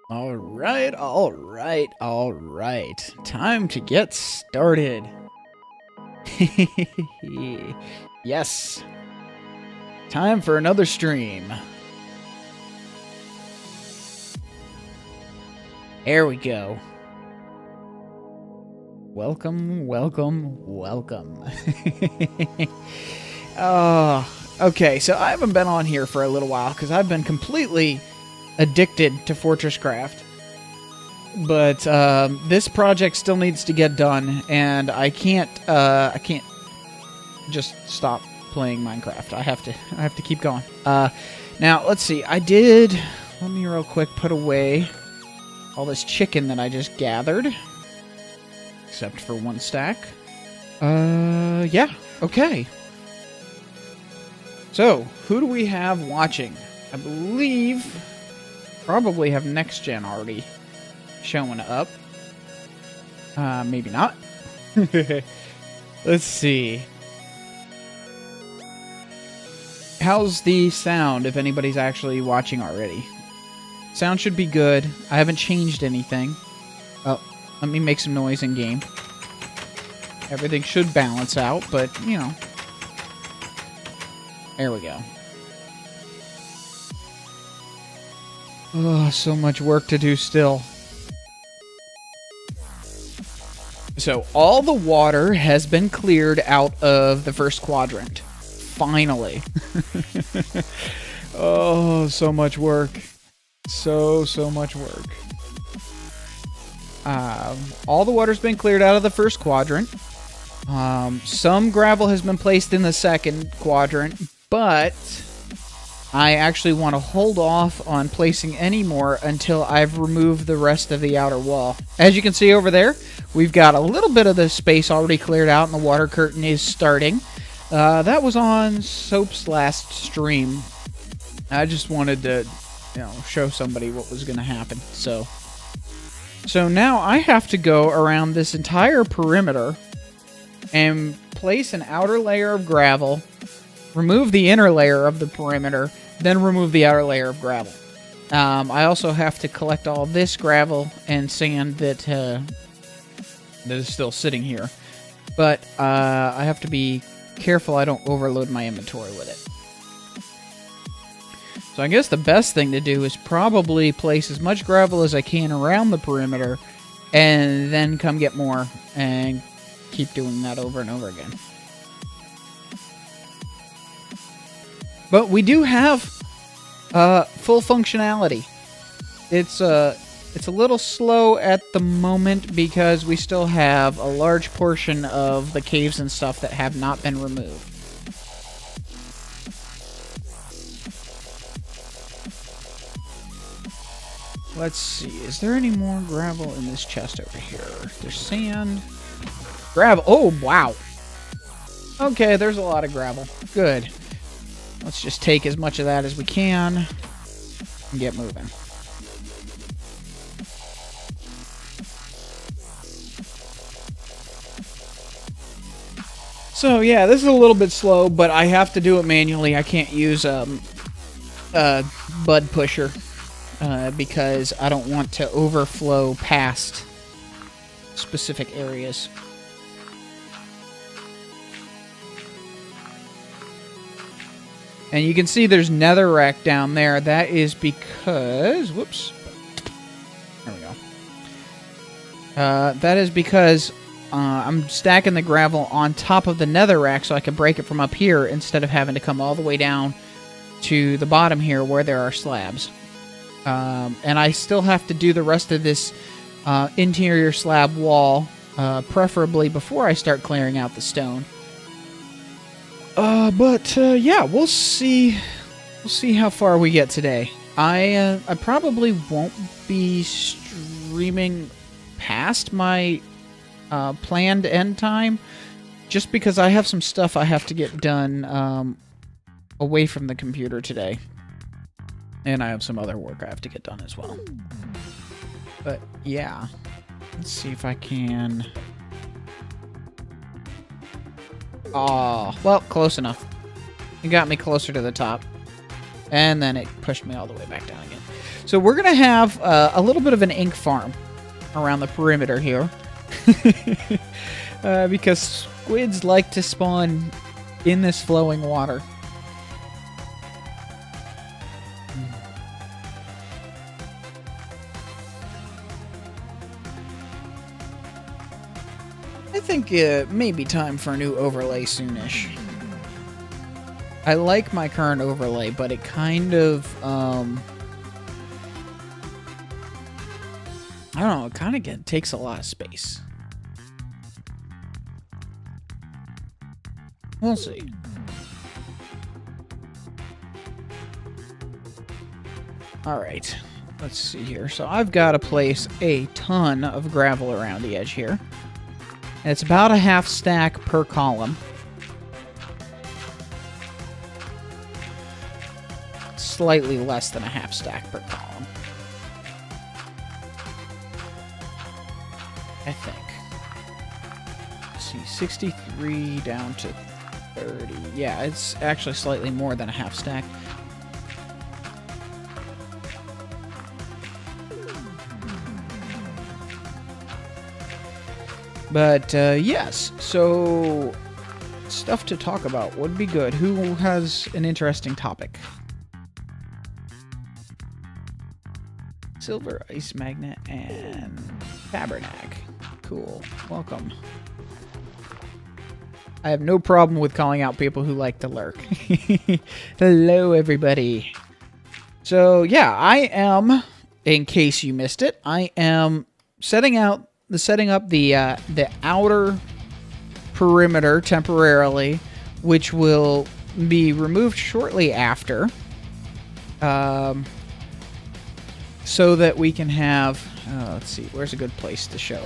All right, all right, all right. Time to get started. Yes. Time for another stream. There we go. Welcome, welcome, welcome. Okay, so I haven't been on here for a little while because I've been completely addicted to Fortress Craft. But this project still needs to get done, and I can't just stop playing Minecraft. I have to keep going. Now let's see. Let me real quick put away all this chicken that I just gathered, except for one stack. Yeah, okay. So, who do we have watching? I believe probably have Next Gen already showing up. Maybe not. Let's see. How's the sound if anybody's actually watching already? Sound should be good. I haven't changed anything. Oh, let me make some noise in game. Everything should balance out, but, you know. There we go. Oh, so much work to do still. So, all the water has been cleared out of the first quadrant. Finally. Oh, so much work. So much work. All the water's been cleared out of the first quadrant. Some gravel has been placed in the second quadrant, but I actually want to hold off on placing any more until I've removed the rest of the outer wall. As you can see over there, we've got a little bit of the space already cleared out, and the water curtain is starting. That was on Soap's last stream. I just wanted to, show somebody what was going to happen. So now I have to go around this entire perimeter and place an outer layer of gravel, remove the inner layer of the perimeter, then remove the outer layer of gravel. I also have to collect all this gravel and sand that is still sitting here. But I have to be careful I don't overload my inventory with it. So I guess the best thing to do is probably place as much gravel as I can around the perimeter and then come get more and keep doing that over and over again. But we do have full functionality. It's a little slow at the moment because we still have a large portion of the caves and stuff that have not been removed. Let's see, is there any more gravel in this chest over here? There's sand. Gravel. Oh, wow. Okay, there's a lot of gravel. Good. Let's just take as much of that as we can and get moving. So, yeah, this is a little bit slow, but I have to do it manually. I can't use a bud pusher because I don't want to overflow past specific areas. And you can see there's netherrack down there. That is because... Whoops. There we go. That is because I'm stacking the gravel on top of the netherrack so I can break it from up here instead of having to come all the way down to the bottom here where there are slabs. And I still have to do the rest of this interior slab wall, preferably before I start clearing out the stone. Yeah, we'll see. We'll see how far we get today. I probably won't be streaming past my planned end time, just because I have some stuff I have to get done away from the computer today. And I have some other work I have to get done as well. But yeah, let's see if I can... Oh, well, close enough. You got me closer to the top. And then it pushed me all the way back down again. So we're going to have a little bit of an ink farm around the perimeter here. Because squids like to spawn in this flowing water. I think it may be time for a new overlay soonish. I like my current overlay, but it kind of, I don't know, it kind of takes a lot of space. We'll see. Alright, let's see here. So I've got to place a ton of gravel around the edge here. And it's about a half stack per column. Slightly less than a half stack per column. I think. Let's see, 63 down to 30. Yeah, it's actually slightly more than a half stack. But, yes, so stuff to talk about would be good. Who has an interesting topic? Silver, Ice Magnet, and Tabernac. Cool. Welcome. I have no problem with calling out people who like to lurk. Hello, everybody. So, yeah, I am, in case you missed it, I am setting up the outer perimeter temporarily, which will be removed shortly after. So that we can have, let's see, where's a good place to show?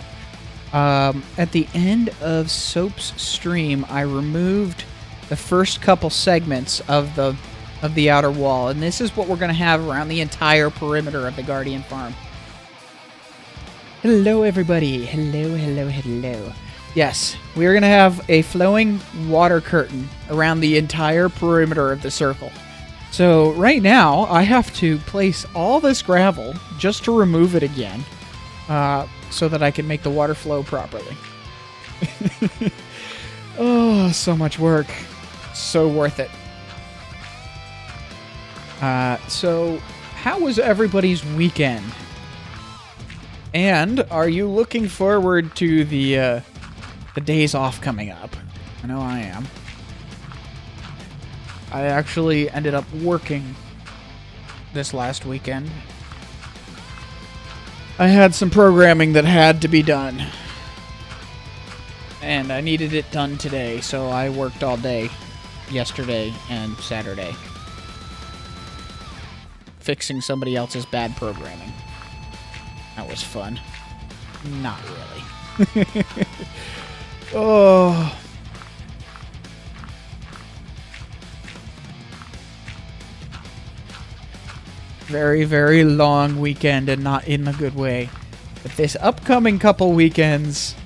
At the end of Soap's stream, I removed the first couple segments of the outer wall, and this is what we're going to have around the entire perimeter of the Guardian Farm. Hello, everybody. Hello, hello, hello. Yes, we're going to have a flowing water curtain around the entire perimeter of the circle. So right now, I have to place all this gravel just to remove it again, so that I can make the water flow properly. Oh, so much work. So worth it. So how was everybody's weekend? And are you looking forward to the days off coming up? I know I am. I actually ended up working this last weekend. I had some programming that had to be done. And I needed it done today, so I worked all day yesterday and Saturday. Fixing somebody else's bad programming. That was fun. Not really. Oh... very, very long weekend, and not in a good way. But this upcoming couple weekends,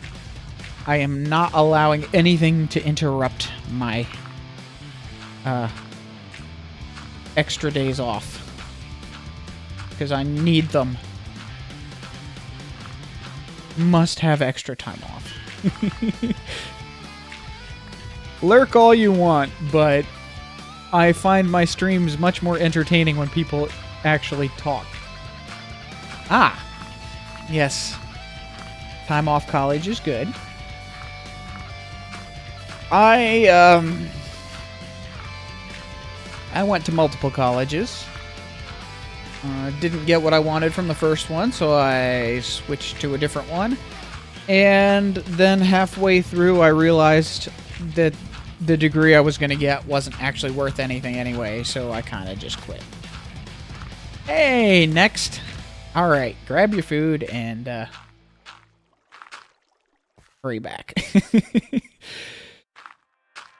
I am not allowing anything to interrupt my extra days off. Because I need them. Must have extra time off. Lurk all you want, but I find my streams much more entertaining when people actually talk. Ah, yes. Time off college is good. I went to multiple colleges. Didn't get what I wanted from the first one, so I switched to a different one. And then halfway through, I realized that the degree I was going to get wasn't actually worth anything anyway, so I kind of just quit. Hey, next. All right, grab your food and hurry back.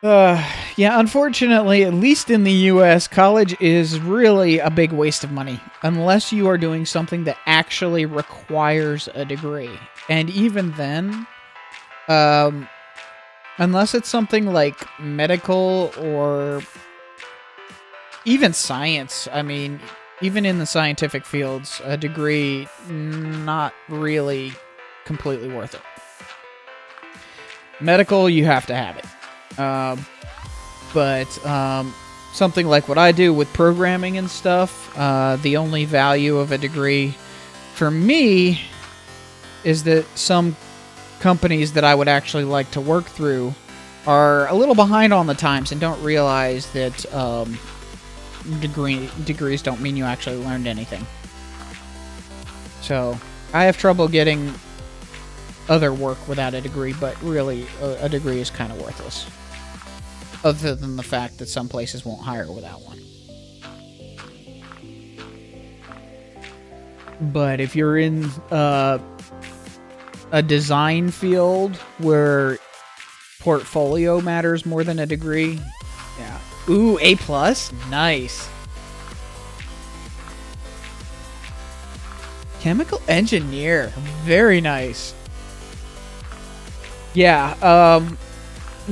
Yeah, unfortunately, at least in the US, college is really a big waste of money, unless you are doing something that actually requires a degree. And even then, unless it's something like medical or even science, I mean, even in the scientific fields, a degree, not really completely worth it. Medical, you have to have it. But something like what I do with programming and stuff, the only value of a degree for me is that some companies that I would actually like to work through are a little behind on the times and don't realize that degrees don't mean you actually learned anything. So I have trouble getting other work without a degree, but really a degree is kind of worthless. Other than the fact that some places won't hire without one. But if you're in a design field where portfolio matters more than a degree, yeah. Ooh, A+? Nice. Chemical engineer. Very nice. Yeah,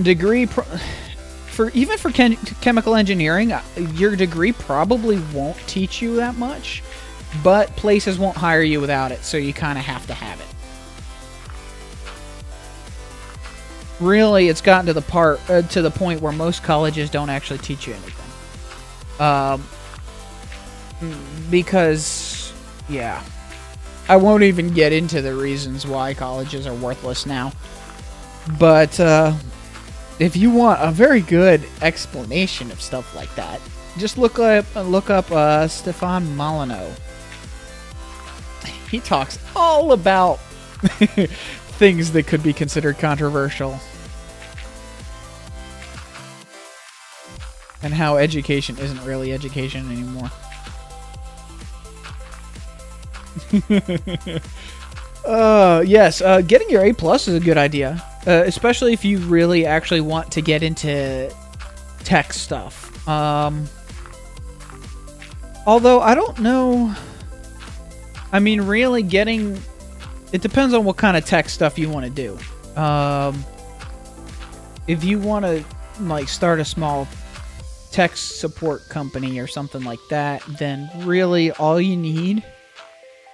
degree... For chemical engineering, your degree probably won't teach you that much, but places won't hire you without it, so you kind of have to have it. Really, it's gotten to the point where most colleges don't actually teach you anything. Because, yeah, I won't even get into the reasons why colleges are worthless now, but if you want a very good explanation of stuff like that, just look up Stefan Molyneux. He talks all about things that could be considered controversial. And how education isn't really education anymore. Yes, getting your A+ is a good idea. Especially if you really actually want to get into tech stuff. Although, I don't know... I mean, really getting... It depends on what kind of tech stuff you want to do. If you want to, like, start a small tech support company or something like that, then really all you need,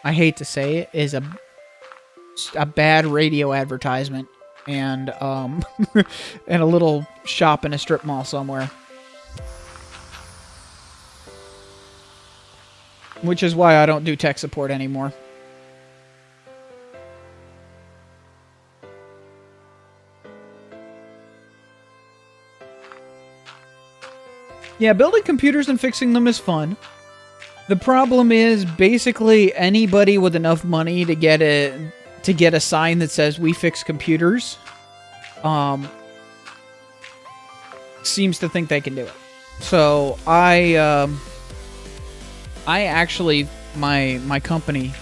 I hate to say it, is a bad radio advertisement. And and a little shop in a strip mall somewhere. Which is why I don't do tech support anymore. Yeah, building computers and fixing them is fun. The problem is basically anybody with enough money to get a sign that says "We fix computers," seems to think they can do it. So I actually my company,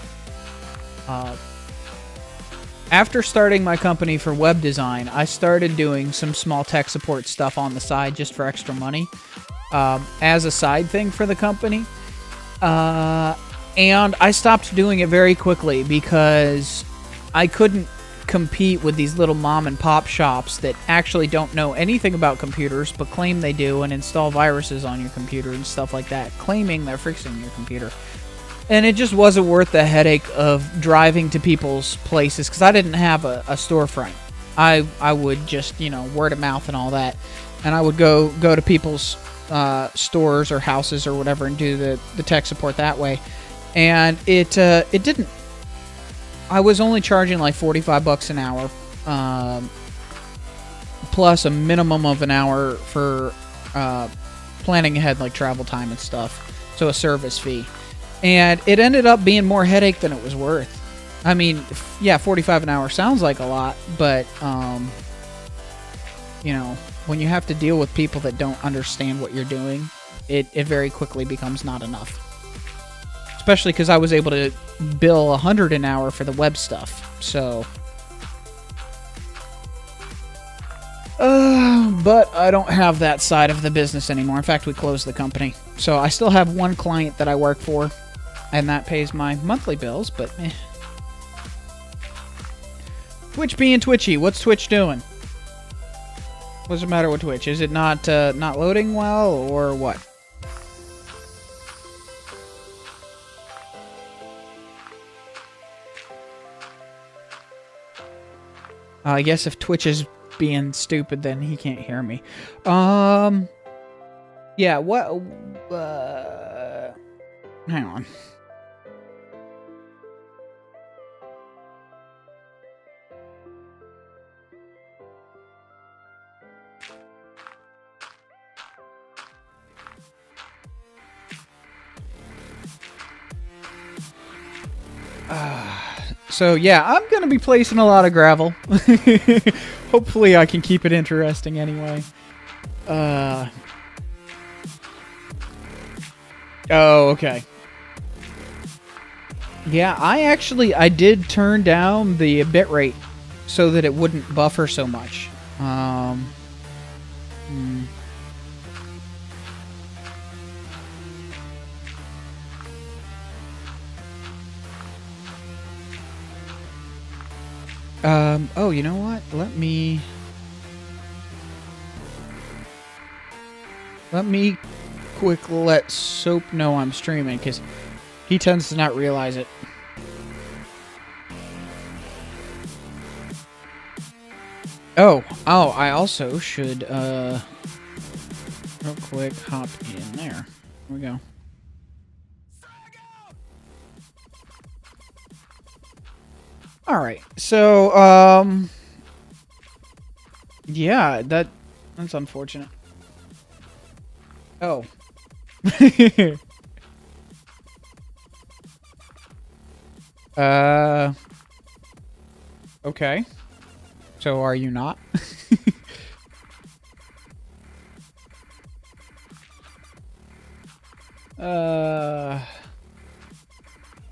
after starting my company for web design, I started doing some small tech support stuff on the side just for extra money, as a side thing for the company. And I stopped doing it very quickly because I couldn't compete with these little mom and pop shops that actually don't know anything about computers but claim they do and install viruses on your computer and stuff like that, claiming they're fixing your computer. And it just wasn't worth the headache of driving to people's places because I didn't have a storefront. I would just, word of mouth and all that, and I would go to people's stores or houses or whatever and do the tech support that way. And it didn't. I was only charging like $45 an hour, plus a minimum of an hour for planning ahead, like travel time and stuff. So a service fee, and it ended up being more headache than it was worth. I mean, yeah, $45 an hour sounds like a lot, but when you have to deal with people that don't understand what you're doing, it very quickly becomes not enough. Especially because I was able to bill $100 an hour for the web stuff, so. But I don't have that side of the business anymore. In fact, we closed the company. So I still have one client that I work for, and that pays my monthly bills, but eh. Twitch being twitchy. What's Twitch doing? What's the matter with Twitch? Is it not loading well, or what? I guess if Twitch is being stupid, then he can't hear me. Yeah, what... hang on. So yeah, I'm gonna be placing a lot of gravel. Hopefully I can keep it interesting anyway. Oh, okay. Yeah, I did turn down the bitrate so that it wouldn't buffer so much. Oh, you know what? Let me quick let Soap know I'm streaming, because he tends to not realize it. Oh, I also should, real quick hop in there. Here we go. Alright, so, yeah, that's unfortunate. Oh. Okay. So are you not?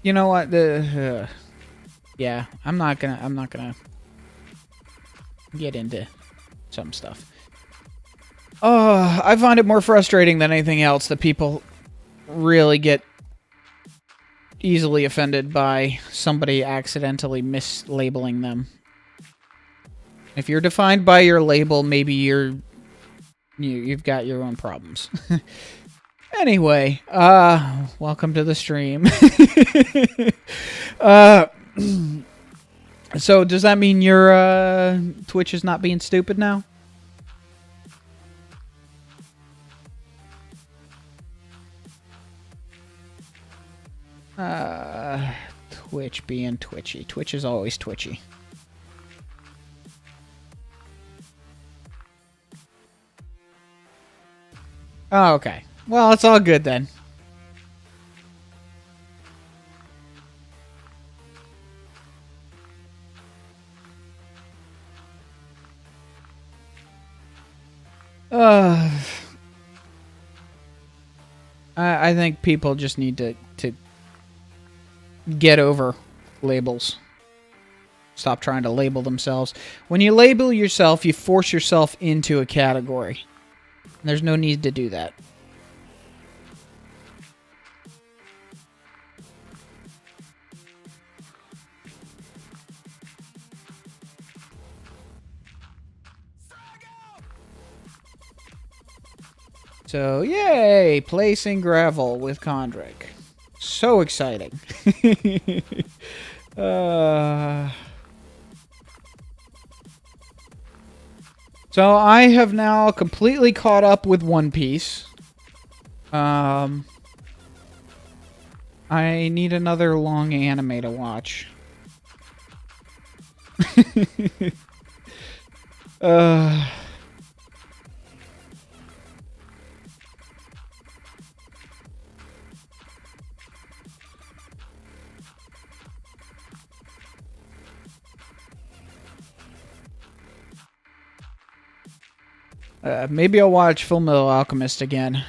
You know what? Yeah, I'm not gonna get into some stuff. I find it more frustrating than anything else that people really get easily offended by somebody accidentally mislabeling them. If you're defined by your label, maybe you've got your own problems. Anyway, welcome to the stream. So does that mean your Twitch is not being stupid now? Twitch being twitchy. Twitch is always twitchy. Oh, okay. Well, it's all good then. I think people just need to get over labels. Stop trying to label themselves. When you label yourself, you force yourself into a category. There's no need to do that. So, yay! Placing gravel with Kondrik. So exciting. So I have now completely caught up with One Piece. I need another long anime to watch. Maybe I'll watch Fullmetal Alchemist again.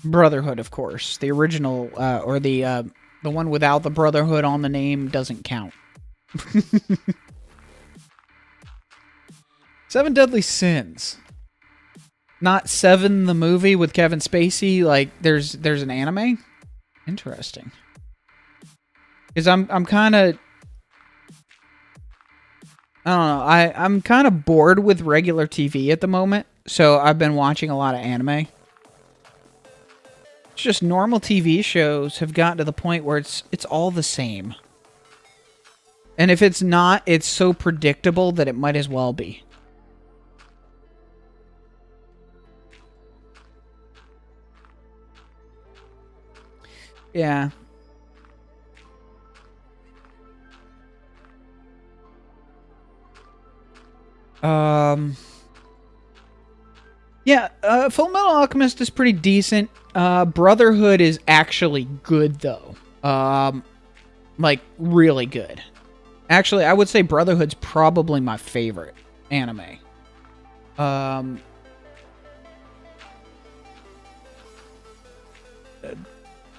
Brotherhood, of course. The original, or the one without the Brotherhood on the name doesn't count. Seven Deadly Sins. Not Seven the movie with Kevin Spacey. Like, there's an anime? Interesting. Because I'm kind of... I don't know. I'm kind of bored with regular TV at the moment. So I've been watching a lot of anime. It's just normal TV shows have gotten to the point where it's all the same. And if it's not, it's so predictable that it might as well be. Yeah. Yeah, Full Metal Alchemist is pretty decent. Brotherhood is actually good, though. Like, really good. Actually, I would say Brotherhood's probably my favorite anime.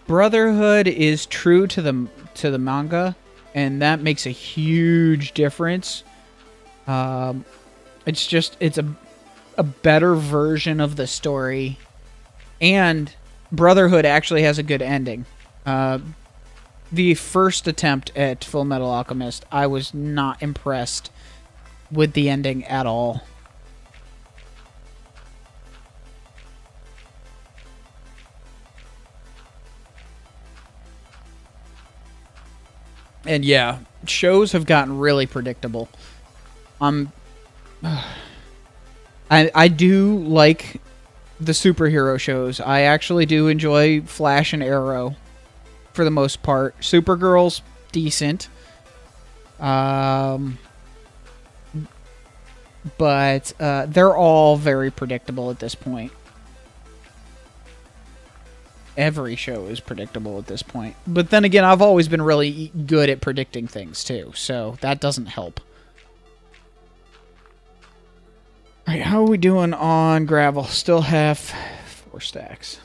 Brotherhood is true to the manga, and that makes a huge difference. It's a better version of the story, and Brotherhood actually has a good ending. The first attempt at Full Metal Alchemist, I was not impressed with the ending at all. And yeah, shows have gotten really predictable. I do like the superhero shows. I actually do enjoy Flash and Arrow for the most part. Supergirl's decent. But they're all very predictable at this point. Every show is predictable at this point. But then again, I've always been really good at predicting things too, so that doesn't help. Alright, how are we doing on gravel? Still have 4 stacks.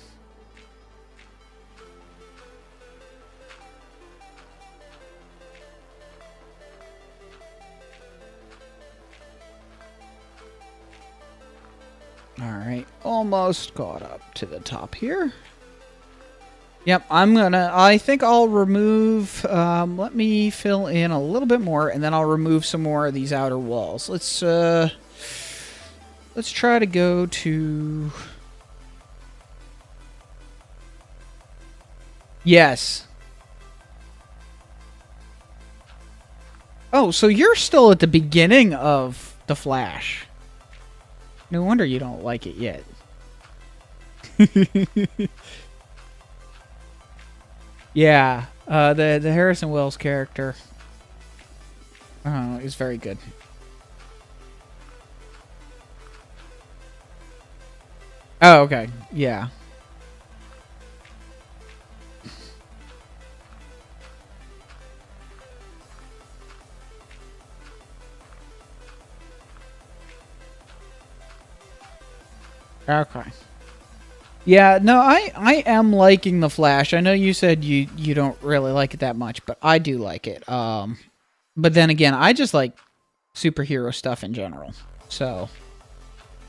Alright, almost caught up to the top here. Yep, I think I'll remove, let me fill in a little bit more, and then I'll remove some more of these outer walls. Let's try to go to... Yes. Oh, so you're still at the beginning of The Flash. No wonder you don't like it yet. Yeah, the Harrison Wells character is very good. Oh, okay. Yeah. Okay. Yeah, no, I am liking The Flash. I know you said you don't really like it that much, but I do like it. But then again, I just like superhero stuff in general. So,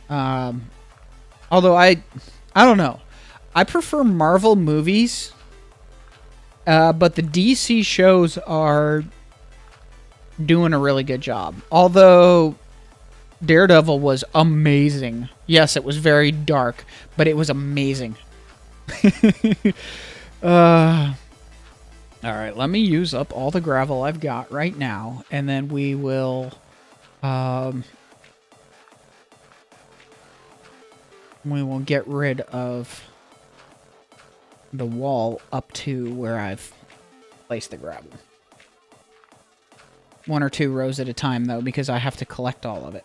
although I don't know. I prefer Marvel movies, but the DC shows are doing a really good job. Although Daredevil was amazing. Yes, it was very dark, but it was amazing. All right, let me use up all the gravel I've got right now, and then we will get rid of the wall up to where I've placed the gravel. 1 or 2 rows at a time, though, because I have to collect all of it.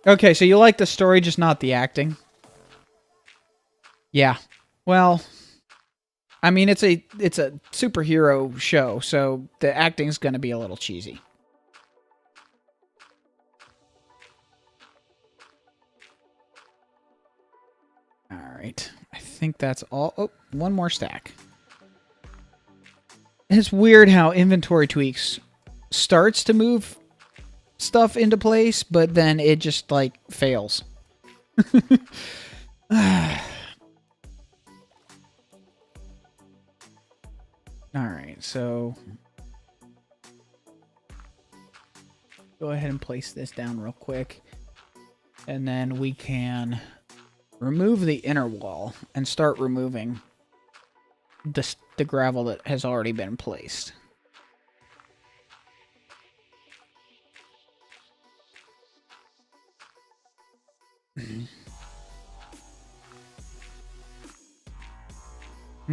Okay, so you like the story, just not the acting? Yeah. Well, I mean, it's a superhero show, so the acting's going to be a little cheesy. All right. I think that's all. Oh, 1 more stack. It's weird how inventory tweaks starts to move stuff into place, but then it just, like, fails. Alright, so go ahead and place this down real quick. And then we can remove the inner wall and start removing the gravel that has already been placed.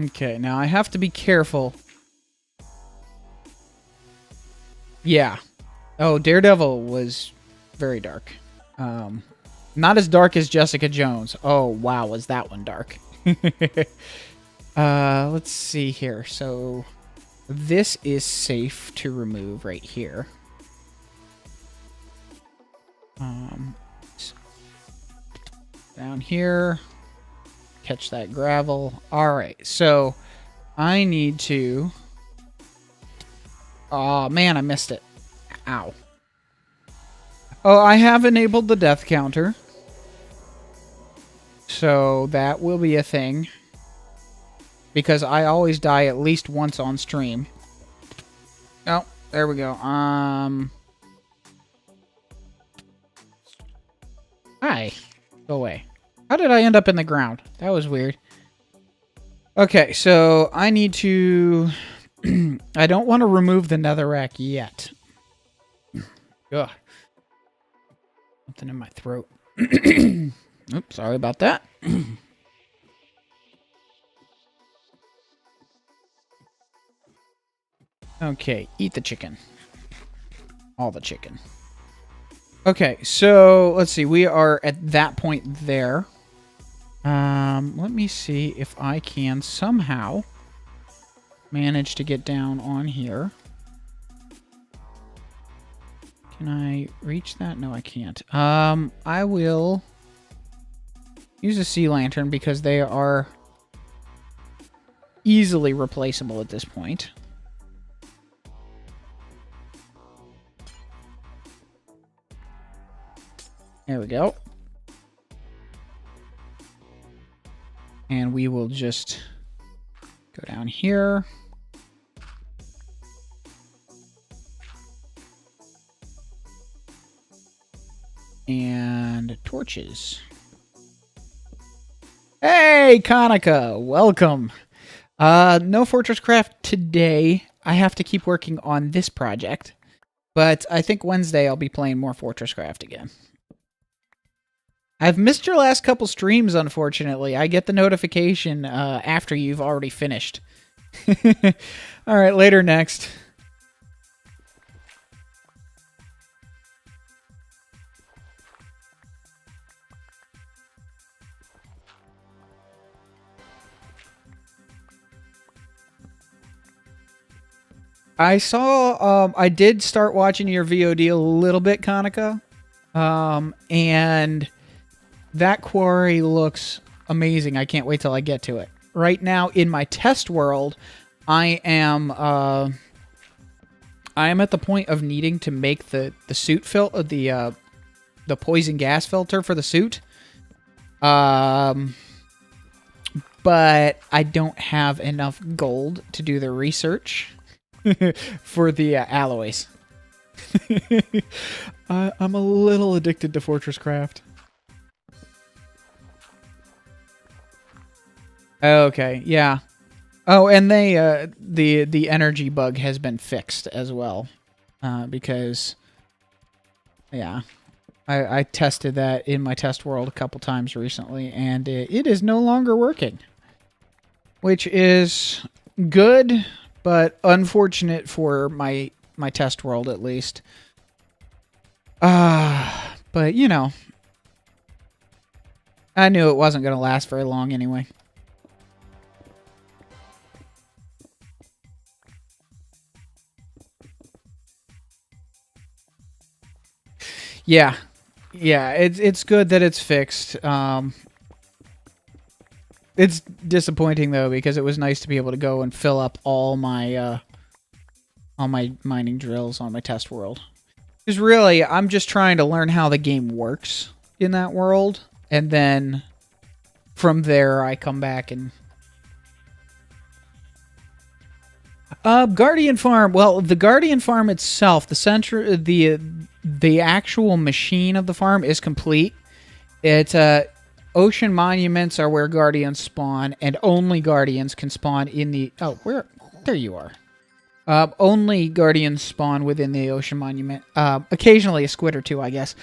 Okay, now I have to be careful. Yeah. Oh, Daredevil was very dark. Not as dark as Jessica Jones. Oh, wow, was that one dark. Let's see here. So, this is safe to remove right here. Down here. Catch that gravel. Alright, so I need to... Oh, man, I missed it. Ow. Oh, I have enabled the death counter. So that will be a thing. Because I always die at least once on stream. Oh, there we go. Hi. Go away. How did I end up in the ground? That was weird. Okay, so I need to... I don't want to remove the netherrack yet. Ugh. Something in my throat. Oops, sorry about that. Okay, eat the chicken. All the chicken. Okay, so let's see. We are at that point there. Let me see if I can somehow manage to get down on here. Can I reach that? No, I can't. I will use a sea lantern because they are easily replaceable at this point. There we go. And we will just go down here. And torches. Hey, Konica! Welcome! No Fortress Craft today. I have to keep working on this project. But I think Wednesday I'll be playing more Fortress Craft again. I've missed your last couple streams, unfortunately. I get the notification after you've already finished. Alright, later next. I saw, I did start watching your VOD a little bit, Konica. And that quarry looks amazing. I can't wait till I get to it. Right now, in my test world, I am at the point of needing to make the suit filter, the poison gas filter for the suit. But I don't have enough gold to do the research for the alloys. I'm a little addicted to Fortress Craft. Okay, yeah. Oh, and they the energy bug has been fixed as well, because yeah, I tested that in my test world a couple times recently, and it is no longer working, which is good, but unfortunate for my test world at least. But you know, I knew it wasn't going to last very long anyway. Yeah, it's good that it's fixed. It's disappointing though because it was nice to be able to go and fill up all my mining drills on my test world. Because really, I'm just trying to learn how the game works in that world, and then from there I come back and Guardian Farm. Well, the Guardian Farm itself, the actual machine of the farm is complete. It Ocean monuments are where guardians spawn, and only guardians can spawn in the... Oh, where? There you are. Only guardians spawn within the ocean monument. Occasionally a squid or two, I guess.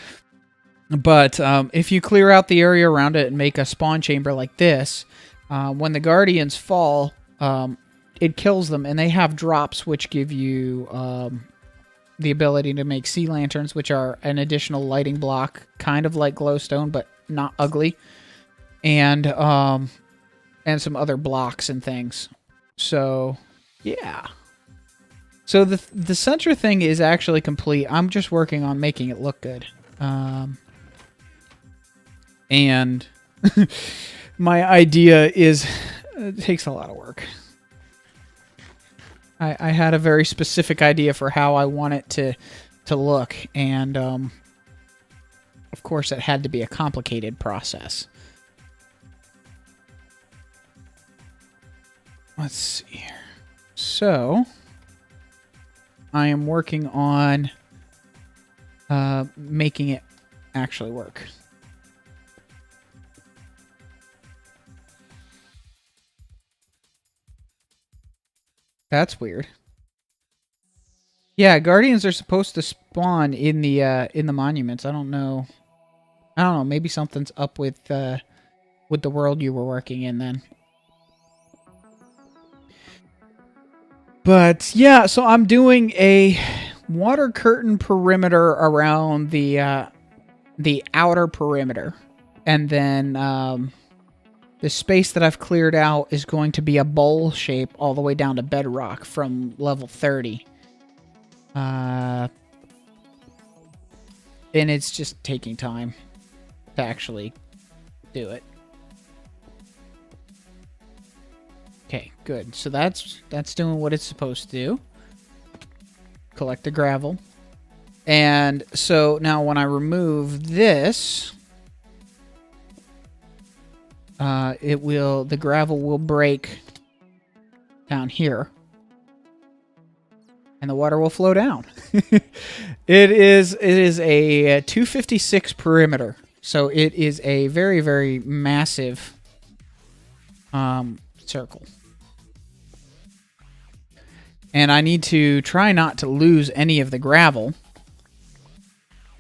But if you clear out the area around it and make a spawn chamber like this, when the guardians fall, it kills them, and they have drops which give you the ability to make sea lanterns, which are an additional lighting block, kind of like glowstone, but not ugly, and some other blocks and things. So, yeah. So the center thing is actually complete. I'm just working on making it look good. And my idea is, it takes a lot of work. I had a very specific idea for how I want it to look, and of course it had to be a complicated process. Let's see here. So, I am working on making it actually work. That's weird. Yeah, guardians are supposed to spawn in the monuments. I don't know. Maybe something's up with the world you were working in then. But yeah, so I'm doing a water curtain perimeter around the outer perimeter, and then the space that I've cleared out is going to be a bowl shape all the way down to bedrock from level 30. And it's just taking time to actually do it. Okay, good. So that's doing what it's supposed to do. Collect the gravel. And so now when I remove this, the gravel will break down here, and the water will flow down. It is a 256 perimeter, so it is a very, very massive circle. And I need to try not to lose any of the gravel,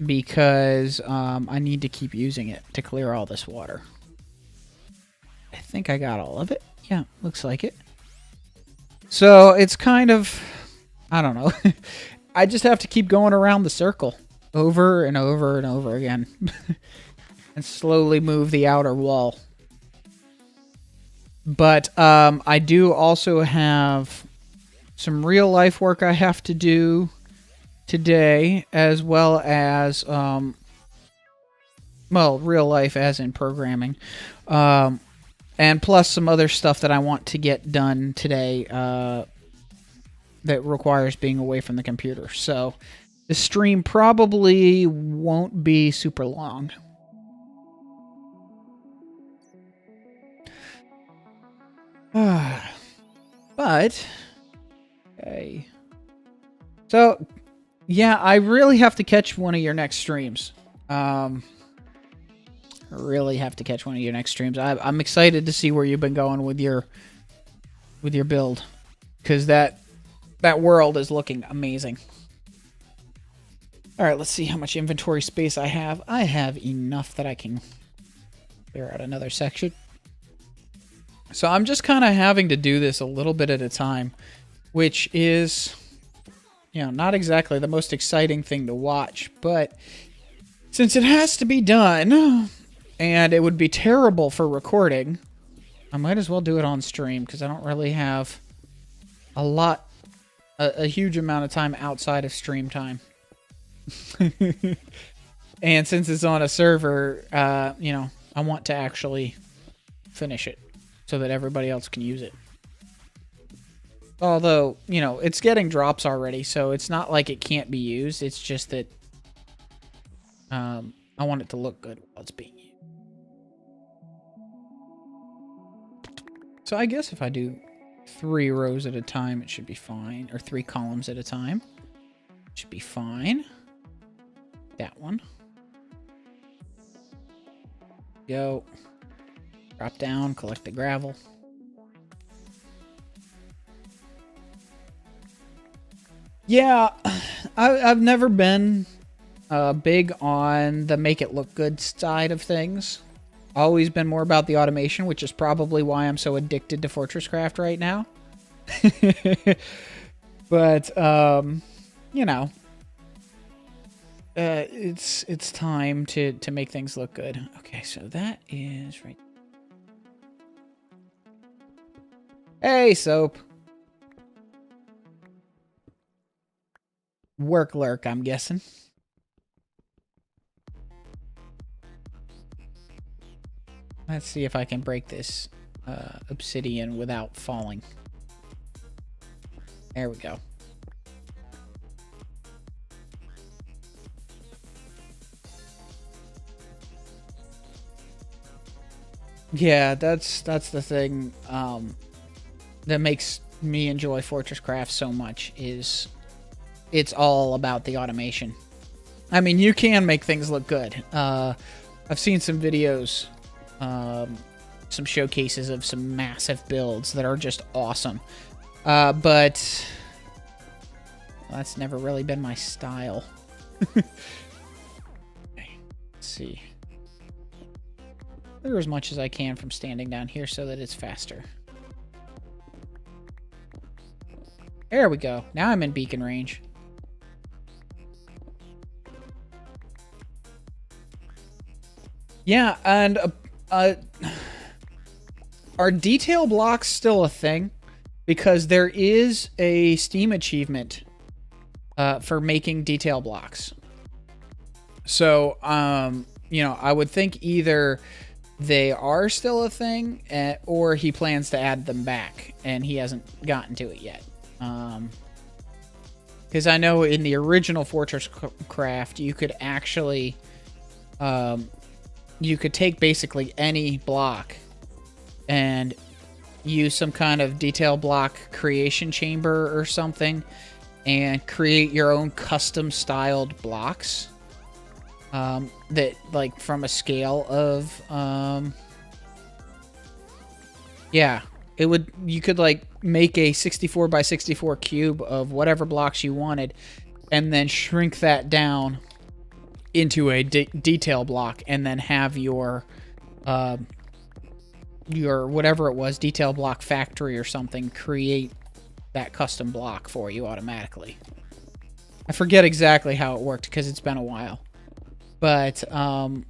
because I need to keep using it to clear all this water. I think I got all of it. Yeah, looks like it. So it's kind of, I don't know. I just have to keep going around the circle over and over and over again and slowly move the outer wall. But I do also have some real life work I have to do today, as well as, real life as in programming. And plus some other stuff that I want to get done today that requires being away from the computer. So the stream probably won't be super long. But, okay. So, yeah, I really have to catch one of your next streams. Really have to catch one of your next streams. I'm excited to see where you've been going with your build, because that world is looking amazing. All right, let's see how much inventory space I have. I have enough that I can clear out another section. So I'm just kind of having to do this a little bit at a time, which is, not exactly the most exciting thing to watch, but since it has to be done, and it would be terrible for recording, I might as well do it on stream, because I don't really have a huge amount of time outside of stream time. And since it's on a server, I want to actually finish it so that everybody else can use it. Although, it's getting drops already, so it's not like it can't be used. It's just that I want it to look good while it's being used. So I guess if I do 3 rows at a time, it should be fine. Or 3 columns at a time. It should be fine. That one. Go. Drop down, collect the gravel. Yeah, I've never been big on the make it look good side of things. Always been more about the automation, which is probably why I'm so addicted to Fortress Craft right now. But you know, it's time to make things look good. Okay, so that is right. Hey, Soap. Work lurk, I'm guessing. Let's see if I can break this obsidian without falling. There we go. Yeah, that's the thing that makes me enjoy Fortress Craft so much, is it's all about the automation. I mean, you can make things look good. I've seen some videos, some showcases of some massive builds that are just awesome. But that's never really been my style. Okay, let's see. Clear as much as I can from standing down here so that it's faster. There we go. Now I'm in beacon range. Yeah, and are detail blocks still a thing? Because there is a Steam achievement for making detail blocks. So, you know, I would think either they are still a thing, or he plans to add them back, and he hasn't gotten to it yet. Because I know in the original Fortress Craft, you could actually, you could take basically any block and use some kind of detail block creation chamber or something and create your own custom styled blocks. That, like, from a scale of, yeah, it would, you could, like, make a 64 by 64 cube of whatever blocks you wanted, and then shrink that down into a detail block, and then have your whatever it was, detail block factory or something, create that custom block for you automatically. I forget exactly how it worked because it's been a while. But I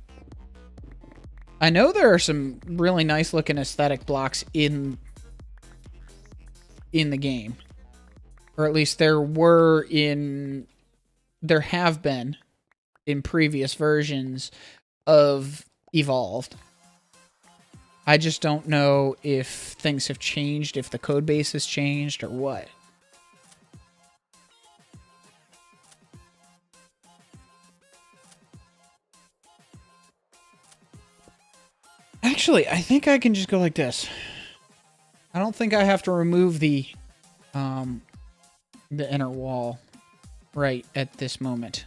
know there are some really nice looking aesthetic blocks in the game. Or at least there have been in previous versions of Evolved. I just don't know if things have changed, if the code base has changed, or what. Actually, I think I can just go like this. I don't think I have to remove the inner wall right at this moment,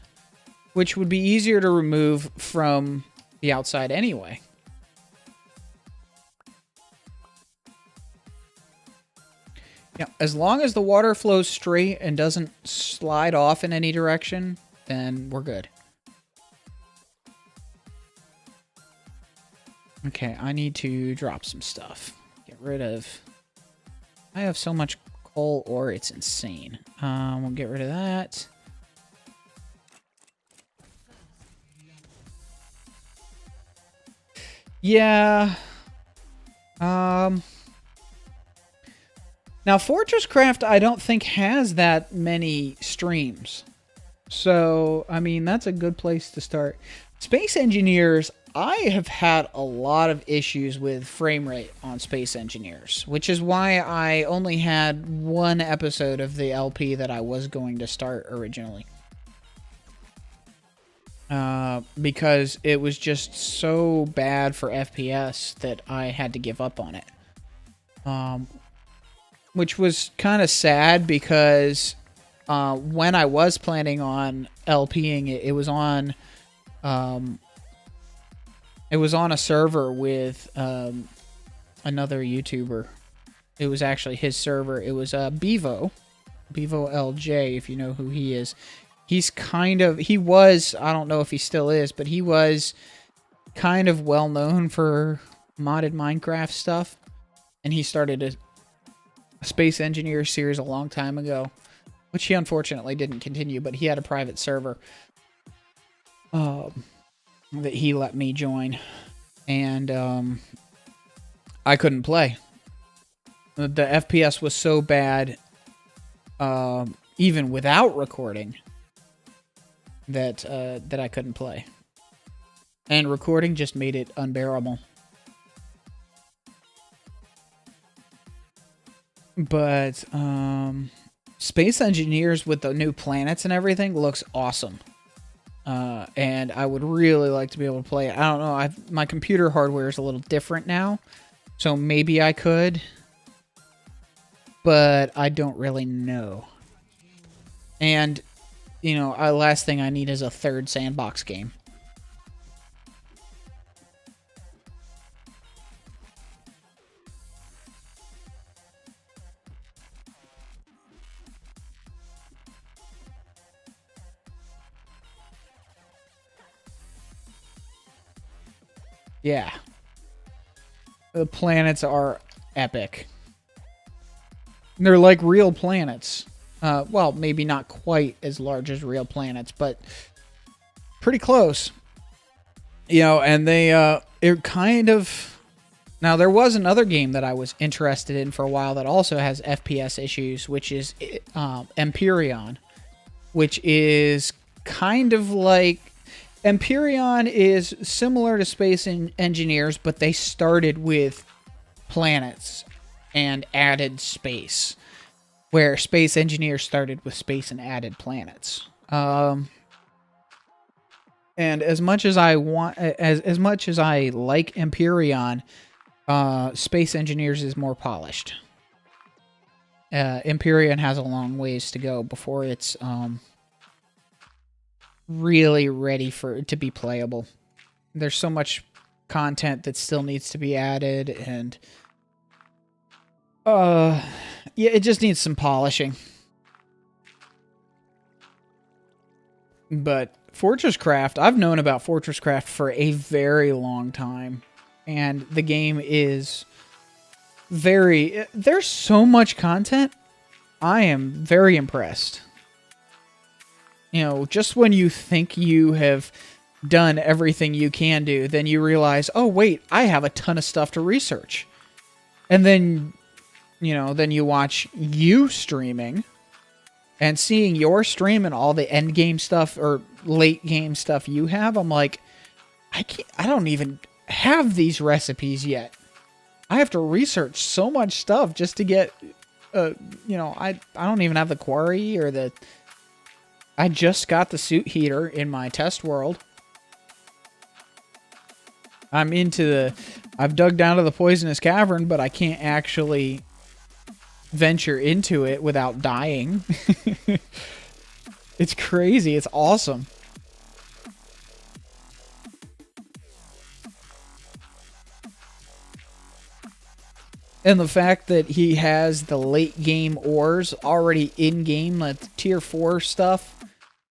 which would be easier to remove from the outside anyway. Yeah, as long as the water flows straight and doesn't slide off in any direction, then we're good. Okay, I need to drop some stuff. Get rid of... I have so much coal ore, it's insane. We'll get rid of that. Yeah. Now, Fortress Craft, I don't think has that many streams. So, I mean, that's a good place to start. Space Engineers, I have had a lot of issues with frame rate on Space Engineers, which is why I only had one episode of the LP that I was going to start originally. Because it was just so bad for FPS that I had to give up on it. Which was kind of sad because when I was planning on LPing it, it was on a server with another YouTuber. It was actually his server. It was Bevo LJ, if you know who he is. He was, I don't know if he still is, but he was kind of well known for modded Minecraft stuff. And he started a Space Engineer series a long time ago, which he unfortunately didn't continue, but he had a private server that he let me join. And I couldn't play. The FPS was so bad, even without recording, that I couldn't play. And recording just made it unbearable. But Space Engineers with the new planets and everything looks awesome. And I would really like to be able to play it. I don't know. My computer hardware is a little different now, so maybe I could, but I don't really know. And, you know, last thing I need is a third sandbox game. Yeah. The planets are epic. They're like real planets. Well, maybe not quite as large as real planets, but pretty close. You know, and they're kind of... Now, there was another game that I was interested in for a while that also has FPS issues, which is Empyrean, which is kind of like... Empyrean is similar to Space Engineers, but they started with planets and added space, where Space Engineers started with space and added planets. And as much as I like Empyrean, Space Engineers is more polished. Empyrean has a long ways to go before it's really ready to be playable. There's so much content that still needs to be added, and yeah, it just needs some polishing. But Fortress Craft, I've known about Fortress Craft for a very long time, and the game is there's so much content. I am very impressed. You know, just when you think you have done everything you can do, then you realize, oh, wait, I have a ton of stuff to research. And then, you know, then you watch you streaming, and seeing your stream and all the end game stuff or late game stuff you have, I'm like, I don't even have these recipes yet. I have to research so much stuff just to get, you know, I don't even have the quarry or the... I just got the suit heater in my test world. I've dug down to the poisonous cavern, but I can't actually venture into it without dying. It's crazy. It's awesome. And the fact that he has the late game ores already in game, like tier 4 stuff,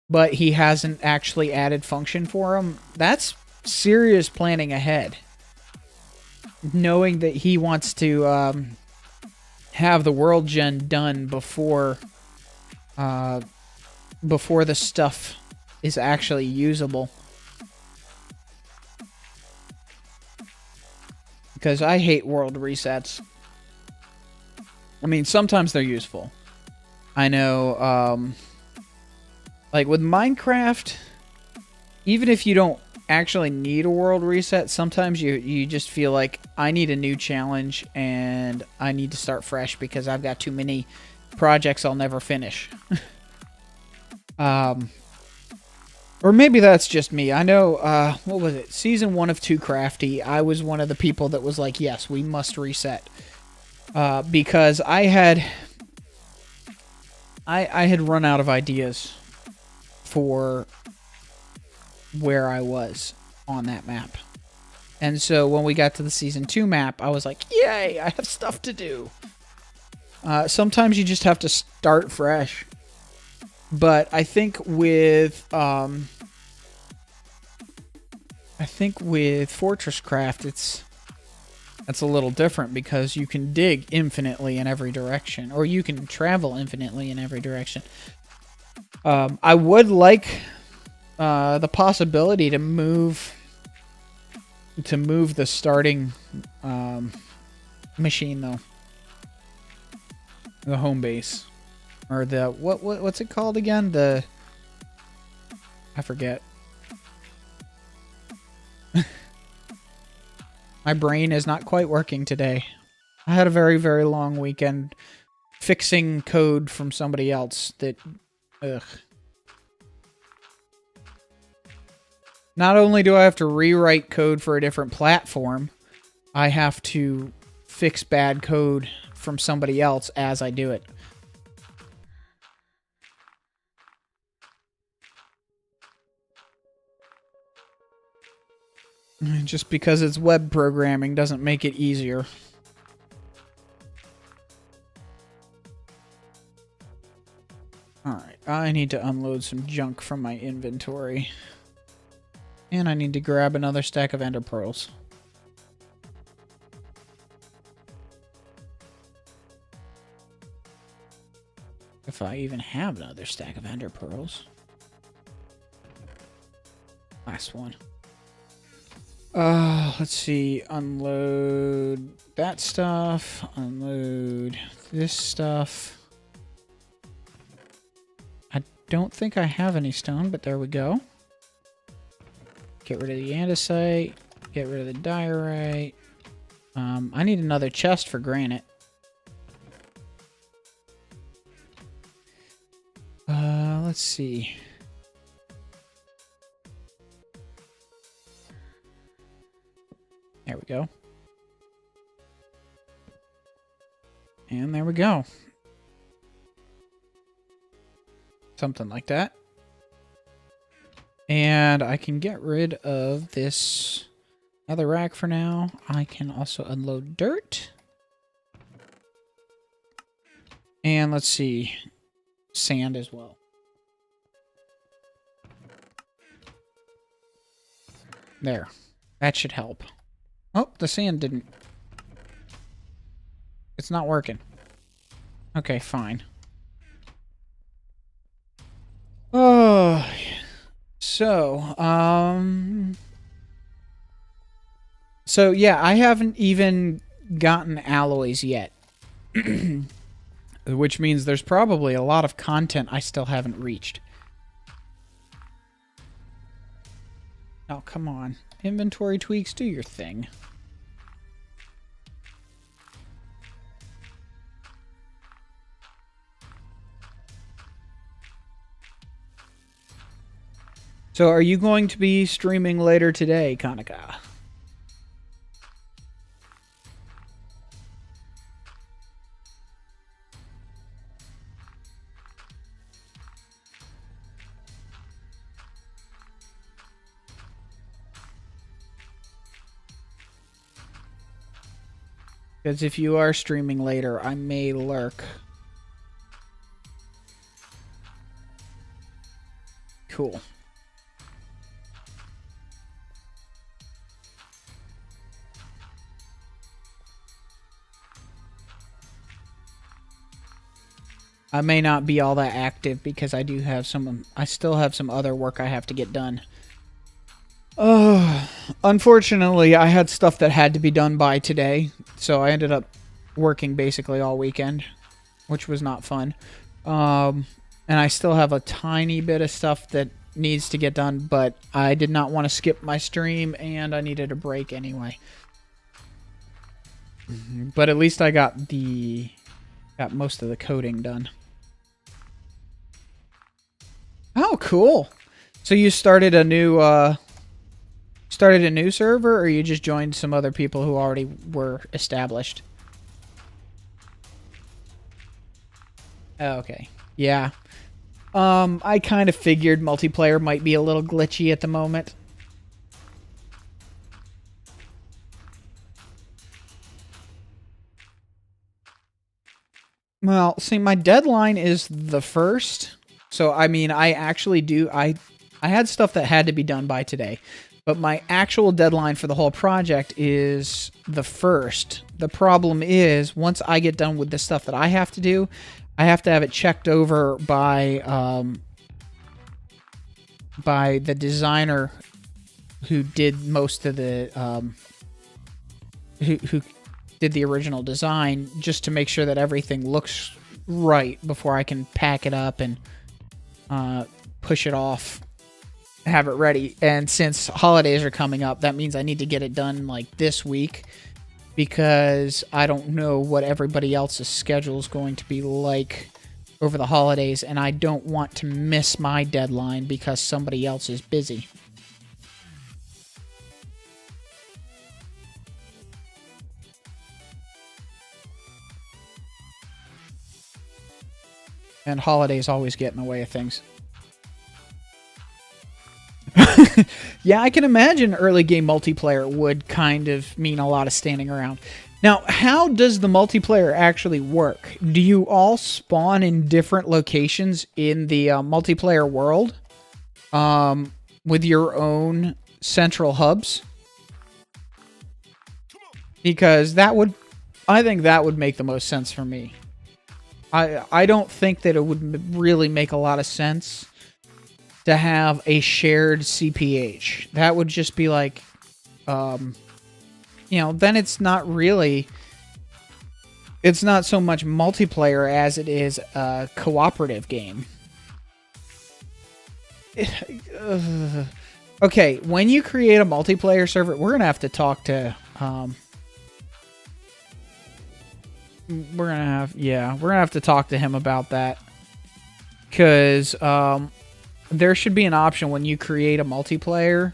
but he hasn't actually added function for them, that's serious planning ahead. Knowing that he wants to have the world gen done before the stuff is actually usable. Because I hate world resets. I mean, sometimes they're useful. I know, like with Minecraft, even if you don't actually need a world reset, sometimes you just feel like, I need a new challenge and I need to start fresh because I've got too many projects I'll never finish. Or maybe that's just me. I know, what was it? Season 1 of Too Crafty, I was one of the people that was like, yes, we must reset. Because I had run out of ideas for where I was on that map. And so when we got to the Season 2 map, I was like, yay, I have stuff to do. Sometimes you just have to start fresh. But I think with Fortress Craft, it's a little different because you can dig infinitely in every direction, or you can travel infinitely in every direction. I would like the possibility to move the starting machine, though. The home base, or the what's it called again? I forget. My brain is not quite working today. I had a very, very long weekend fixing code from somebody else that, ugh. Not only do I have to rewrite code for a different platform, I have to fix bad code from somebody else as I do it. Just because it's web programming doesn't make it easier. Alright, I need to unload some junk from my inventory. And I need to grab another stack of ender pearls. If I even have another stack of ender pearls. Last one. Let's see. Unload that stuff. Unload this stuff. I don't think I have any stone, but there we go. Get rid of the andesite. Get rid of the diorite. I need another chest for granite. Let's see. There we go. And there we go. Something like that. And I can get rid of this other rack for now. I can also unload dirt. And let's see. Sand as well. There. That should help. Oh, the sand didn't. It's not working. Okay, fine. Oh, so yeah, I haven't even gotten alloys yet. Which means there's probably a lot of content I still haven't reached. Oh, come on. Inventory tweaks, do your thing. So are you going to be streaming later today, Kanaka? Because if you are streaming later, I may lurk. Cool. I may not be all that active because I do have I still have some other work I have to get done. Unfortunately, I had stuff that had to be done by today, so I ended up working basically all weekend, which was not fun. And I still have a tiny bit of stuff that needs to get done, but I did not want to skip my stream, and I needed a break anyway. But at least I got most of the coding done. Oh, cool. So you started a new server, or you just joined some other people who already were established? Oh, okay. Yeah. I kind of figured multiplayer might be a little glitchy at the moment. Well, see, my deadline is the 1st. So, I mean, I actually do... I had stuff that had to be done by today. But my actual deadline for the whole project is the 1st. The problem is, once I get done with the stuff that I have to do, I have to have it checked over by the designer who did most of the... who did the original design, just to make sure that everything looks right before I can pack it up and push it off, have it ready. And since holidays are coming up, that means I need to get it done like this week, because I don't know what everybody else's schedule is going to be like over the holidays, and I don't want to miss my deadline because somebody else is busy. And holidays always get in the way of things. Yeah, I can imagine early game multiplayer would kind of mean a lot of standing around. Now, how does the multiplayer actually work? Do you all spawn in different locations in the multiplayer world with your own central hubs? Because I think that would make the most sense for me. I don't think that it would really make a lot of sense to have a shared CPH. That would just be like, then it's not really... It's not so much multiplayer as it is a cooperative game. Okay, when you create a multiplayer server, we're going to have to talk to... we're gonna have to talk to him about that, because there should be an option when you create a multiplayer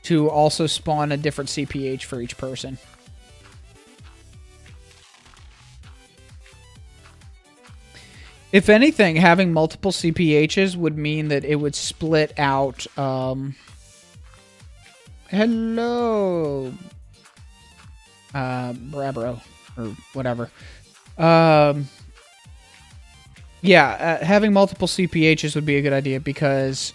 to also spawn a different CPH for each person. If anything, having multiple CPHs would mean that it would split out. Hello, Brabro. Or whatever. Having multiple CPHs would be a good idea, because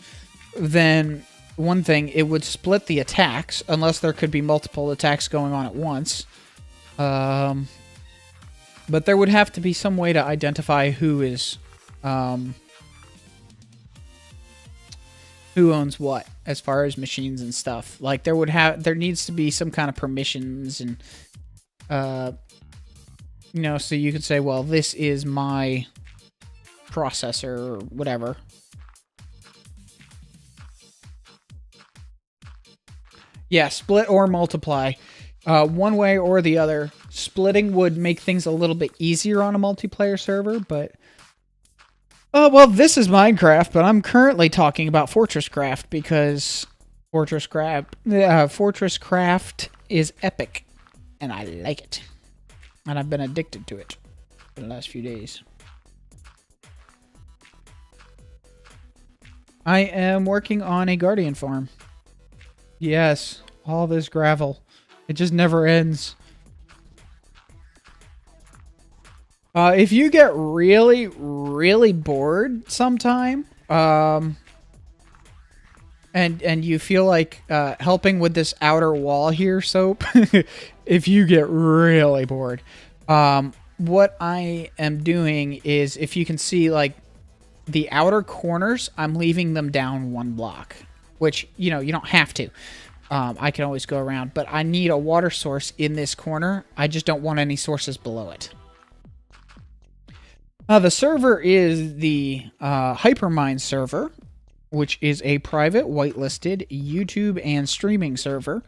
then, one thing, it would split the attacks, unless there could be multiple attacks going on at once. But there would have to be some way to identify who is... who owns what, as far as machines and stuff. Like, there needs to be some kind of permissions and... so you could say, well, this is my processor or whatever. Yeah, split or multiply. One way or the other. Splitting would make things a little bit easier on a multiplayer server, but... Oh, well, this is Minecraft, but I'm currently talking about Fortress Craft, because Fortress Craft is epic, and I like it. And I've been addicted to it for the last few days. I am working on a Guardian farm. Yes, all this gravel. It just never ends. If you get really, really bored sometime, and you feel like helping with this outer wall here, Soap, if you get really bored, what I am doing is, if you can see, like, the outer corners, I'm leaving them down one block, which, you don't have to. I can always go around, but I need a water source in this corner. I just don't want any sources below it. The server is the Hypermine server, which is a private, whitelisted YouTube and streaming server.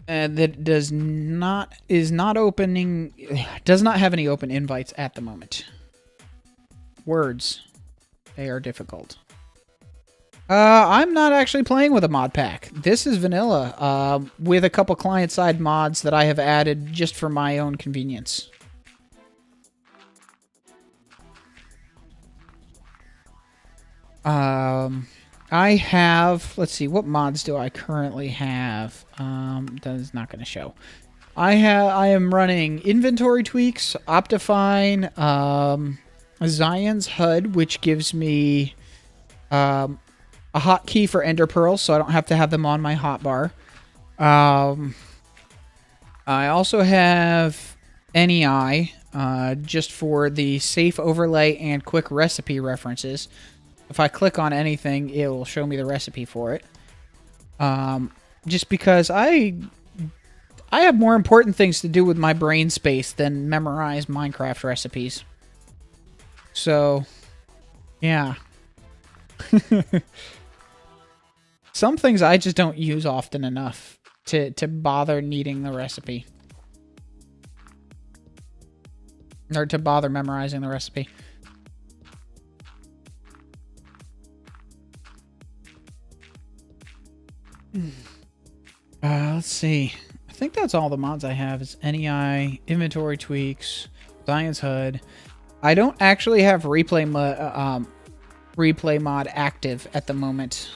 That does not have any open invites at the moment. Words, they are difficult. I'm not actually playing with a mod pack. This is vanilla, with a couple client-side mods that I have added just for my own convenience. I have, let's see, what mods do I currently have? That is not going to show. I am running inventory tweaks, Optifine, Zion's HUD, which gives me a hotkey for Ender Pearls, so I don't have to have them on my hotbar. I also have NEI, just for the safe overlay and quick recipe references. If I click on anything, it will show me the recipe for it. Just because I have more important things to do with my brain space than memorize Minecraft recipes. So, yeah. Some things I just don't use often enough to bother needing the recipe. Or to bother memorizing the recipe. Let's see. I think that's all the mods I have is NEI, inventory tweaks, Zion's HUD. I don't actually have replay mod active at the moment.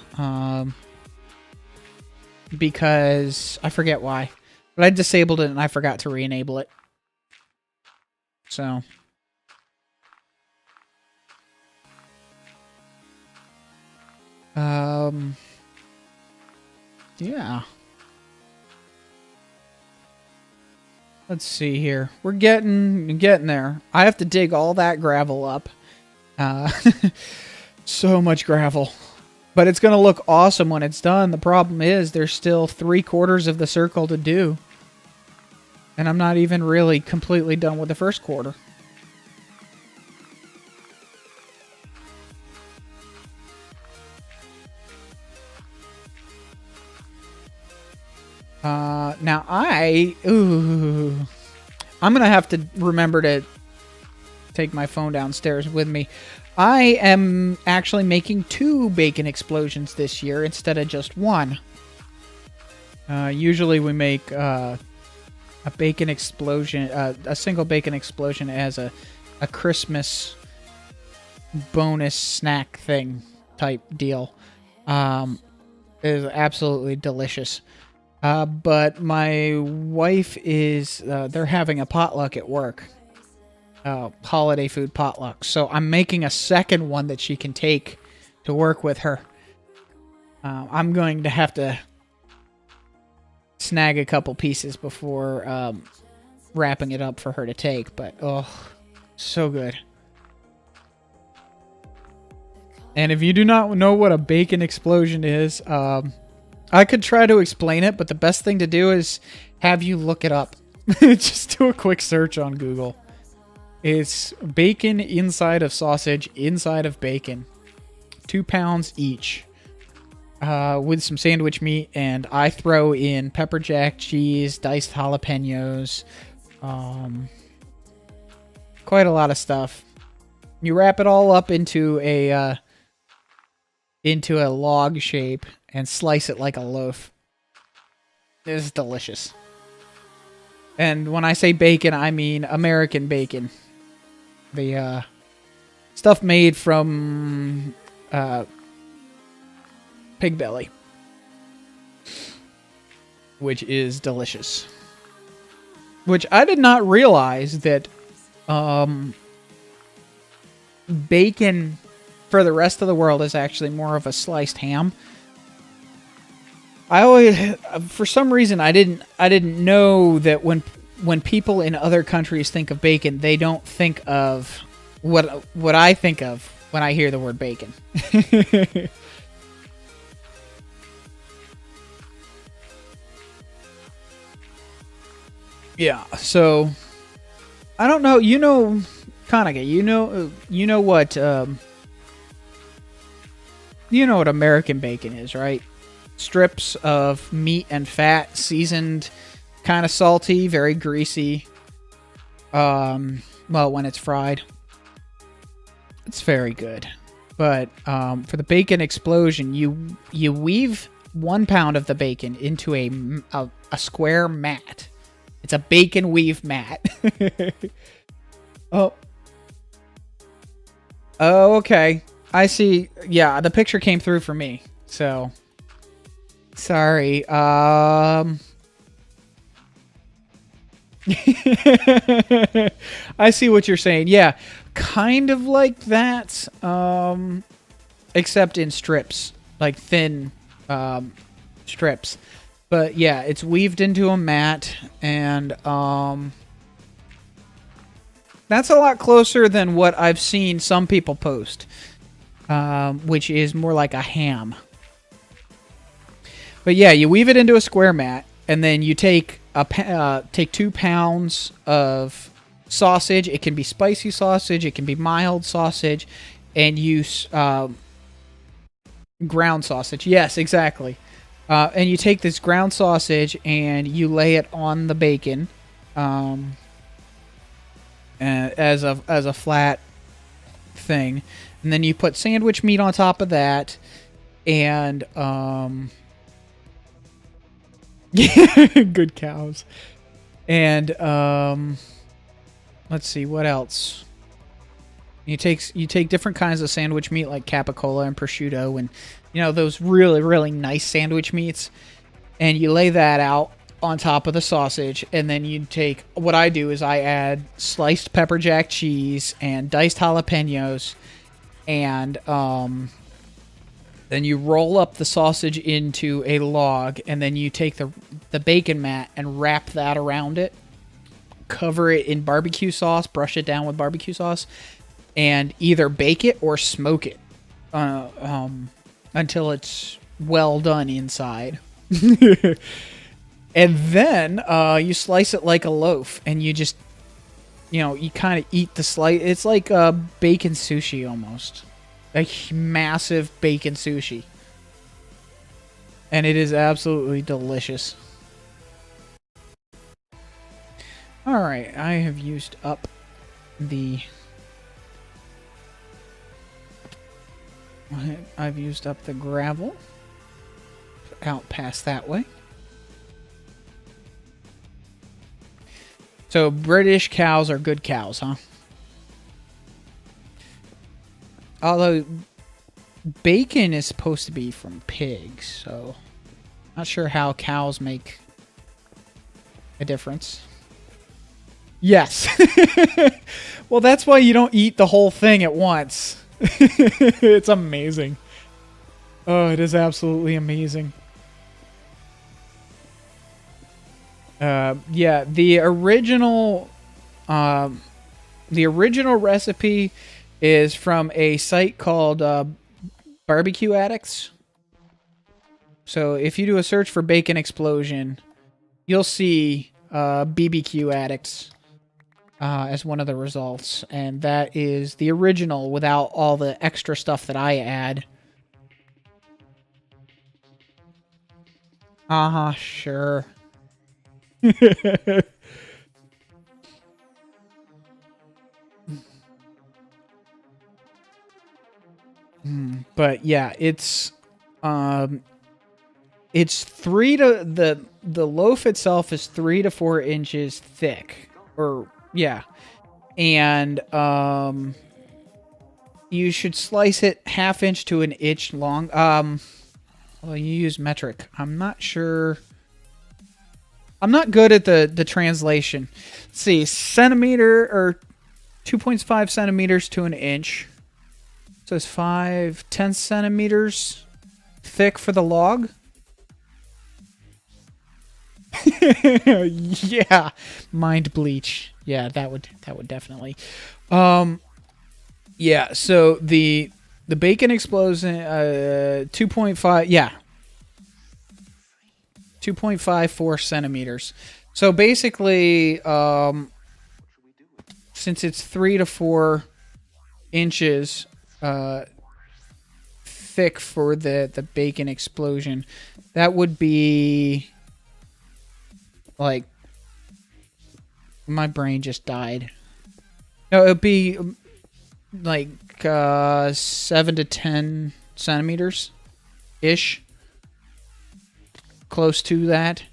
Because I forget why. But I disabled it and I forgot to re-enable it. So. Yeah. Let's see here. We're getting there. I have to dig all that gravel up. So much gravel. But it's going to look awesome when it's done. The problem is there's still 3/4 of the circle to do. And I'm not even really completely done with the first quarter. Now I'm going to have to remember to take my phone downstairs with me. I am actually making 2 bacon explosions this year instead of just 1. Usually we make a bacon explosion, a single bacon explosion as a Christmas bonus snack thing type deal. It is absolutely delicious. But my wife is, they're having a potluck at work. Holiday food potluck. So I'm making a second one that she can take to work with her. I'm going to have to snag a couple pieces before wrapping it up for her to take. But, oh, so good. And if you do not know what a bacon explosion is, I could try to explain it, but the best thing to do is have you look it up. Just do a quick search on Google. It's bacon inside of sausage, inside of bacon. 2 pounds each. With some sandwich meat, and I throw in pepper jack cheese, diced jalapenos, quite a lot of stuff. You wrap it all up into a log shape and slice it like a loaf. It's delicious. And when I say bacon, I mean American bacon. The stuff made from pig belly, which is delicious. Which I did not realize that bacon for the rest of the world is actually more of a sliced ham. I always, for some reason, I didn't know that when people in other countries think of bacon, they don't think of what I think of when I hear the word bacon. Yeah, so I don't know. You know, Kanage, you know what American bacon is, right? Strips of meat and fat, seasoned, kind of salty, very greasy. Well, when it's fried, it's very good. But for the bacon explosion, you weave 1 pound of the bacon into a square mat. It's a bacon weave mat. Oh, okay. I see. Yeah, the picture came through for me. So, sorry. I see what you're saying. Yeah, kind of like that, except in strips, like thin strips. But yeah, it's weaved into a mat, and that's a lot closer than what I've seen some people post, which is more like a ham. But yeah, you weave it into a square mat, and then you take 2 pounds of sausage. It can be spicy sausage, it can be mild sausage, and use ground sausage. Yes, exactly. And you take this ground sausage and you lay it on the bacon, as a flat thing, and then you put sandwich meat on top of that, and good cows. And let's see what else. You take different kinds of sandwich meat like capicola and prosciutto, and those really nice sandwich meats, and you lay that out on top of the sausage, and then you take, what I do is I add sliced pepper jack cheese and diced jalapenos, and then you roll up the sausage into a log, and then you take the bacon mat and wrap that around it, cover it in barbecue sauce, brush it down with barbecue sauce, and either bake it or smoke it until it's well done inside. And then you slice it like a loaf, and you just, you kind of eat the slice. It's like bacon sushi almost. A massive bacon sushi. And it is absolutely delicious. Alright, I have used up I've used up the gravel. Out past that way. So British cows are good cows, huh? Although bacon is supposed to be from pigs, so not sure how cows make a difference. Yes. Well, that's why you don't eat the whole thing at once. It's amazing. Oh, it is absolutely amazing. Yeah, the original recipe is from a site called Barbecue Addicts. So if you do a search for Bacon Explosion, you'll see BBQ Addicts as one of the results, and that is the original without all the extra stuff that I add. Sure. But yeah, it's 3 to the loaf itself is 3 to 4 inches thick, or yeah, and you should slice it 1/2 inch to 1 inch long. Well, you use metric. I'm not sure. I'm not good at the translation. Let's see, centimeter or 2.5 centimeters to 1 inch. So it's 10 centimeters thick for the log. Yeah, mind bleach. Yeah, that would definitely. Yeah. So the bacon explosion 2.5. Yeah. 2.54 centimeters. So basically, since it's 3 to 4 inches thick for the bacon explosion, that would be like, my brain just died. No, it would be like 7 to 10 centimeters ish. Close to that.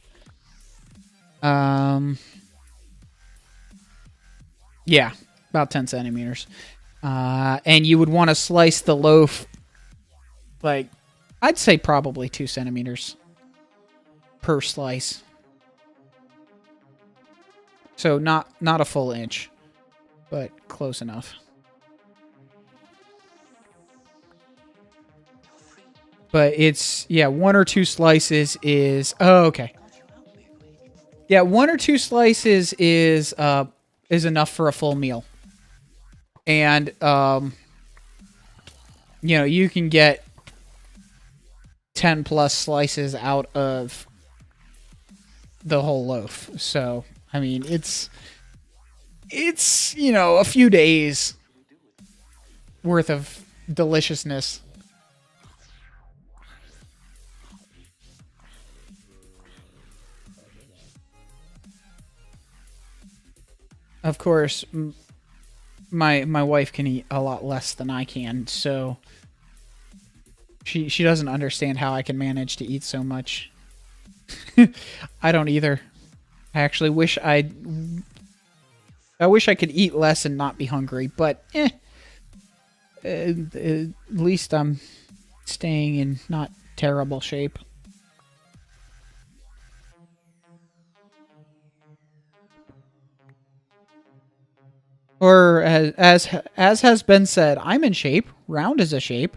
Yeah, about 10 centimeters. And you would want to slice the loaf, like, I'd say probably 2 centimeters per slice. So not a full inch, but close enough. But it's, yeah, 1 or 2 slices is... Oh, okay. Yeah, 1 or 2 slices is enough for a full meal. And, you know, you can get 10 plus slices out of the whole loaf. So, I mean, it's, you know, a few days worth of deliciousness. Of course, my wife can eat a lot less than I can, so she doesn't understand how I can manage to eat so much. I don't either. I actually wish I wish I could eat less and not be hungry, but at least I'm staying in not terrible shape. Or as has been said, I'm in shape. Round is a shape.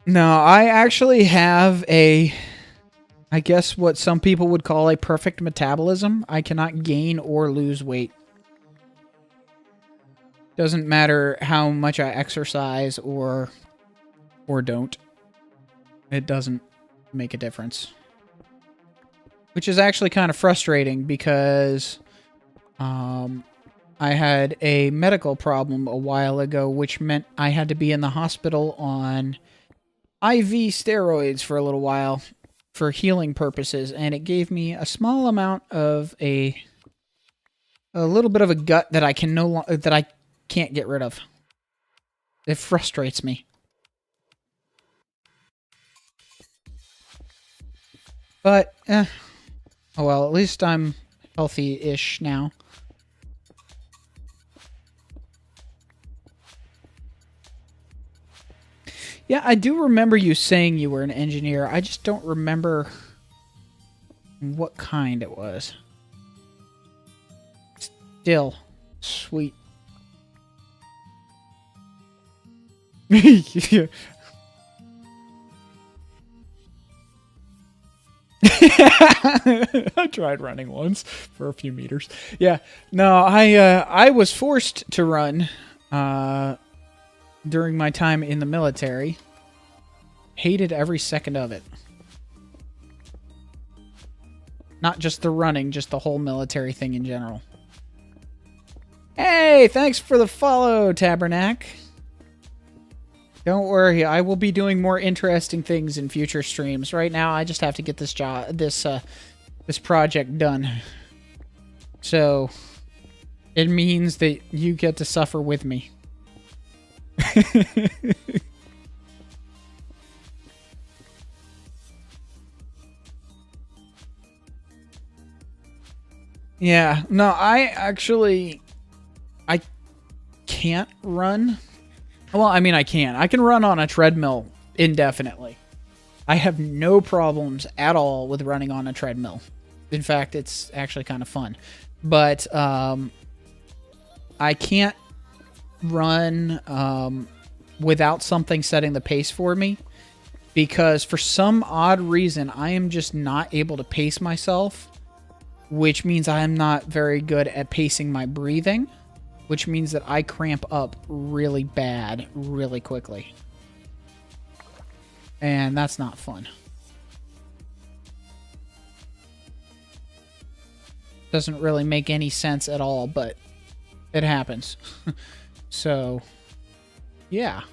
No, I actually have I guess what some people would call a perfect metabolism. I cannot gain or lose weight. Doesn't matter how much I exercise or don't. It doesn't make a difference. Which is actually kind of frustrating because I had a medical problem a while ago, which meant I had to be in the hospital on IV steroids for a little while for healing purposes, and it gave me a small amount of a little bit of a gut that I can't get rid of. It frustrates me. But oh well, at least I'm healthy-ish now. Yeah, I do remember you saying you were an engineer. I just don't remember what kind it was. Still, sweet. I tried running once for a few meters. Yeah, no, I was forced to run during my time in the military. Hated every second of it. Not just the running, just the whole military thing in general. Hey, thanks for the follow, Tabernac. Don't worry, I will be doing more interesting things in future streams. Right now, I just have to get this project done. So, it means that you get to suffer with me. Yeah, no, I can't run. Well, I mean, I can. I can run on a treadmill indefinitely. I have no problems at all with running on a treadmill. In fact, it's actually kind of fun. But I can't run without something setting the pace for me, because for some odd reason, I am just not able to pace myself, which means I am not very good at pacing my breathing, which means that I cramp up really bad really quickly. And that's not fun. Doesn't really make any sense at all, but it happens. So, yeah.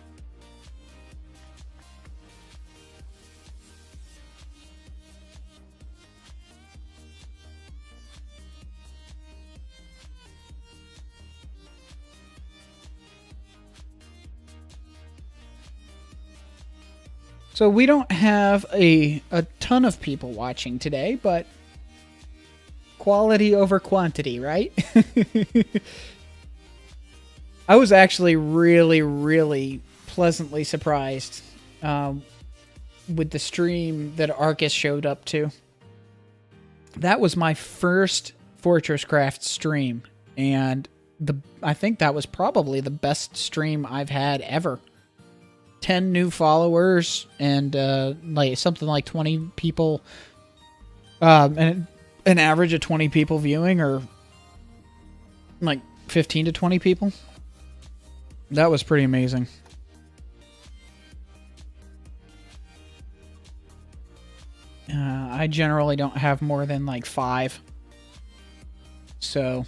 So we don't have a ton of people watching today, but quality over quantity, right? I was actually really, really pleasantly surprised with the stream that Arcus showed up to. That was my first Fortress Craft stream, and I think that was probably the best stream I've had ever. 10 new followers and like something like 20 people, and an average of 20 people viewing, or like 15 to 20 people. That was pretty amazing. I generally don't have more than like 5. So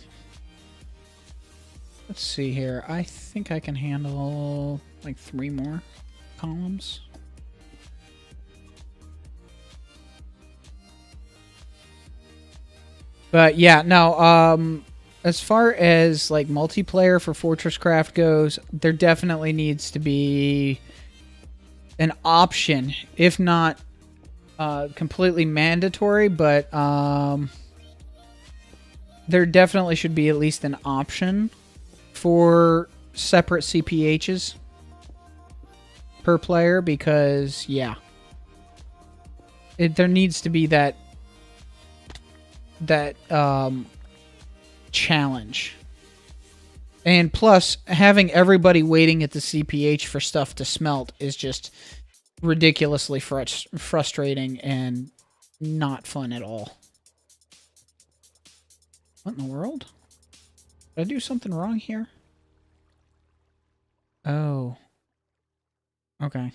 let's see here. I think I can handle like 3 more columns. But yeah, no, as far as like multiplayer for Fortress Craft goes, there definitely needs to be an option, if not completely mandatory, but there definitely should be at least an option for separate CPHs per player, because yeah, there needs to be that challenge. And plus, having everybody waiting at the CPH for stuff to smelt is just ridiculously frustrating and not fun at all. What in the world? Did I do something wrong here? Oh. Okay.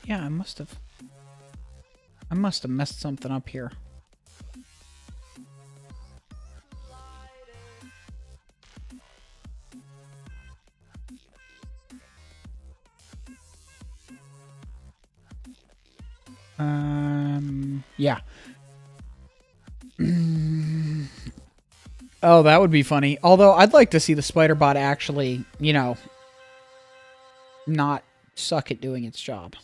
Yeah, I must have messed something up here. Yeah. Oh, that would be funny. Although, I'd like to see the spider bot actually, you know, not suck at doing its job.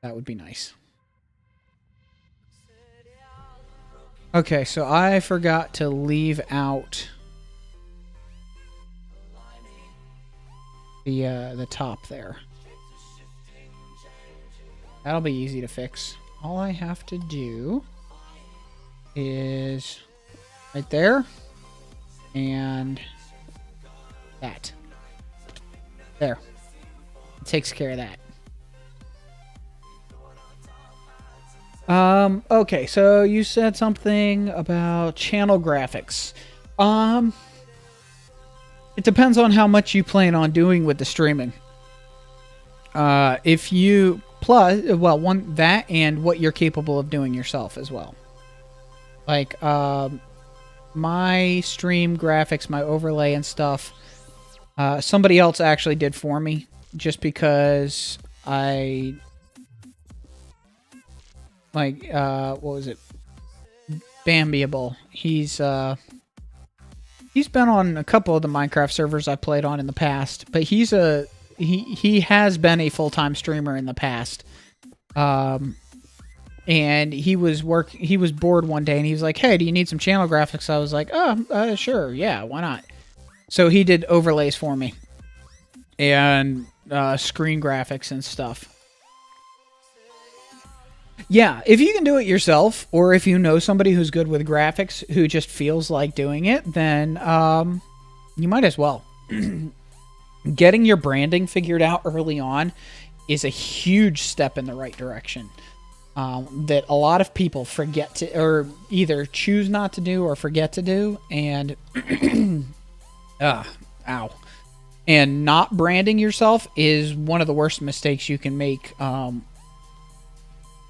That would be nice. Okay, so I forgot to leave out the top there. That'll be easy to fix. All I have to do is right there and that. There. It takes care of that. Okay, so you said something about channel graphics. It depends on how much you plan on doing with the streaming. If you one, that and what you're capable of doing yourself as well. Like, my stream graphics, my overlay and stuff, somebody else actually did for me, just because I, like, what was it? Bambiable. He's been on a couple of the Minecraft servers I played on in the past, but he has been a full-time streamer in the past. And he was bored one day and he was like, "Hey, do you need some channel graphics?" I was like, "Oh, sure. Yeah, why not?" So he did overlays for me and screen graphics and stuff. Yeah, if you can do it yourself, or if you know somebody who's good with graphics who just feels like doing it, then you might as well. Getting your branding figured out early on is a huge step in the right direction, that a lot of people forget to, or either choose not to do or forget to do, and ow. And not branding yourself is one of the worst mistakes you can make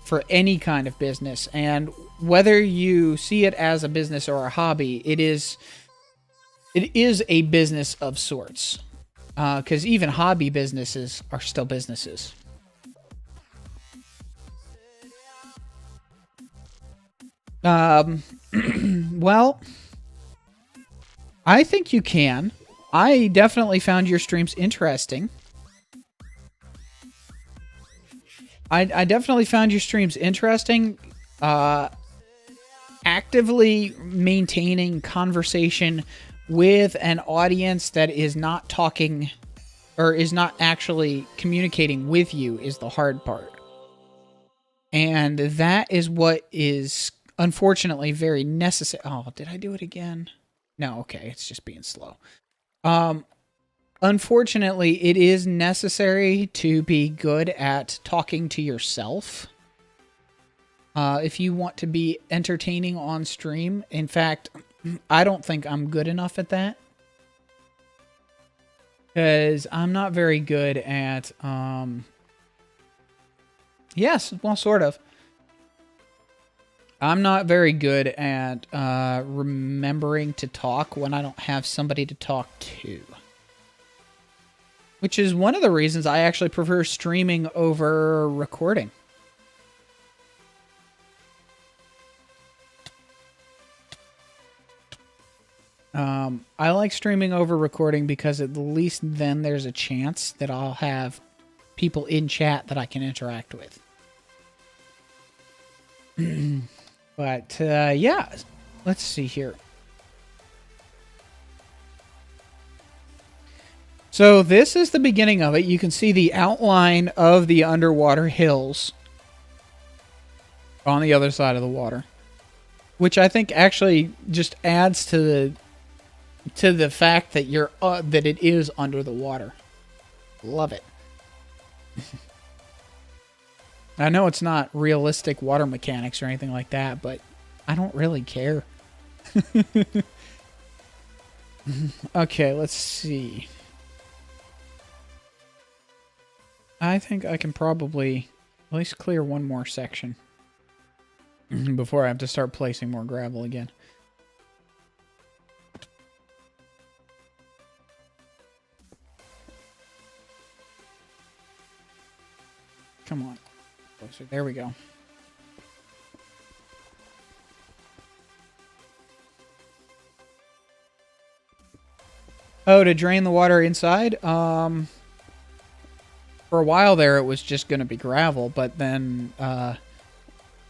for any kind of business. And whether you see it as a business or a hobby, it is a business of sorts. Because even hobby businesses are still businesses. Well, I think you can. I definitely found your streams interesting. I definitely found your streams interesting. actively maintaining conversation with an audience that is not talking or is not actually communicating with you is the hard part. And that is what is unfortunately very necessary. Oh, did I do it again? No, okay, it's just being slow. Unfortunately, it is necessary to be good at talking to yourself. If you want to be entertaining on stream. In fact, I don't think I'm good enough at that. Because I'm not very good at, yes, well, sort of. I'm not very good at remembering to talk when I don't have somebody to talk to. Which is one of the reasons I actually prefer streaming over recording. I like streaming over recording because at least then there's a chance that I'll have people in chat that I can interact with. But, yeah, let's see here. So this is the beginning of it. You can see the outline of the underwater hills on the other side of the water, which I think actually just adds to the fact that that it is under the water. Love it. I know it's not realistic water mechanics or anything like that, but I don't really care. Okay, let's see. I think I can probably at least clear one more section before I have to start placing more gravel again. Come on. Closer. There we go. Oh, to drain the water inside? For a while there, it was just going to be gravel, but then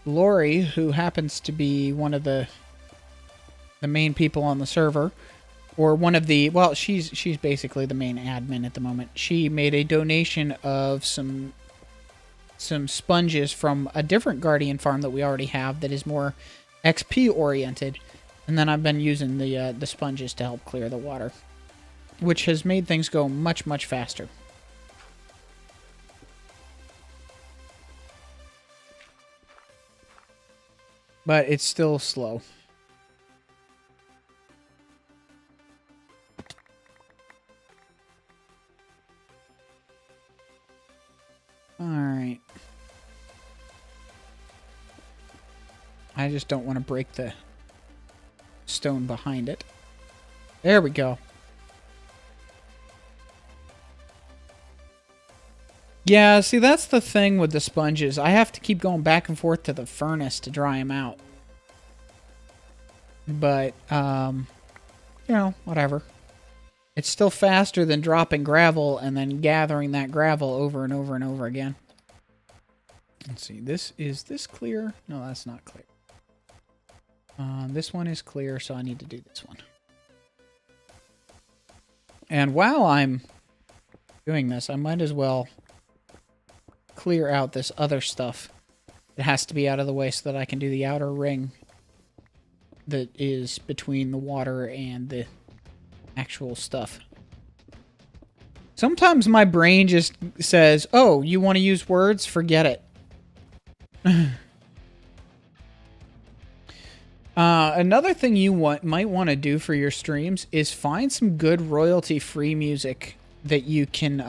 Lori, who happens to be one of the main people on the server, or one of the, well, she's basically the main admin at the moment. She made a donation of some sponges from a different Guardian farm that we already have that is more XP oriented, and then I've been using the sponges to help clear the water, which has made things go much, much faster. But it's still slow. Alright. I just don't want to break the stone behind it. There we go. Yeah, see, that's the thing with the sponges. I have to keep going back and forth to the furnace to dry them out. But, you know, whatever. It's still faster than dropping gravel and then gathering that gravel over and over and over again. Let's see, is this clear? No, that's not clear. This one is clear, so I need to do this one. And while I'm doing this, I might as well clear out this other stuff. It has to be out of the way so that I can do the outer ring that is between the water and the actual stuff. Sometimes my brain just says, oh, you want to use words? Forget it. Another thing you might want to do for your streams is find some good royalty-free music that you can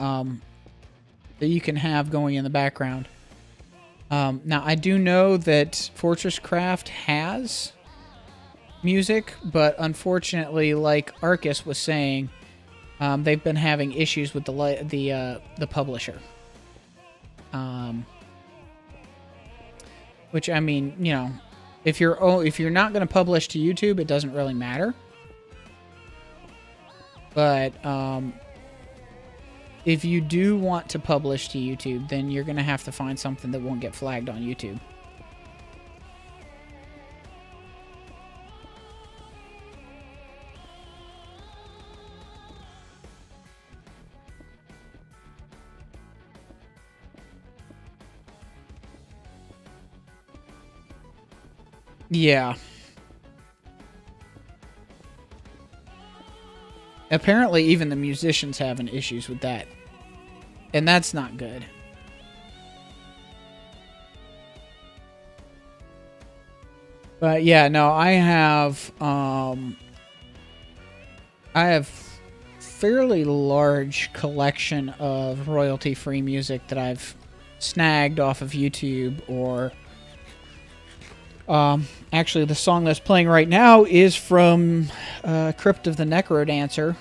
have going in the background. Now, I do know that Fortress Craft has music, but unfortunately, like Arcus was saying, they've been having issues with the publisher. Which, I mean, you know, if you're not going to publish to YouTube, it doesn't really matter. But if you do want to publish to YouTube, then you're going to have to find something that won't get flagged on YouTube. Yeah. Apparently, even the musicians having issues with that. And that's not good. But yeah, no, I have fairly large collection of royalty-free music that I've snagged off of YouTube, or actually the song that's playing right now is from Crypt of the Necrodancer,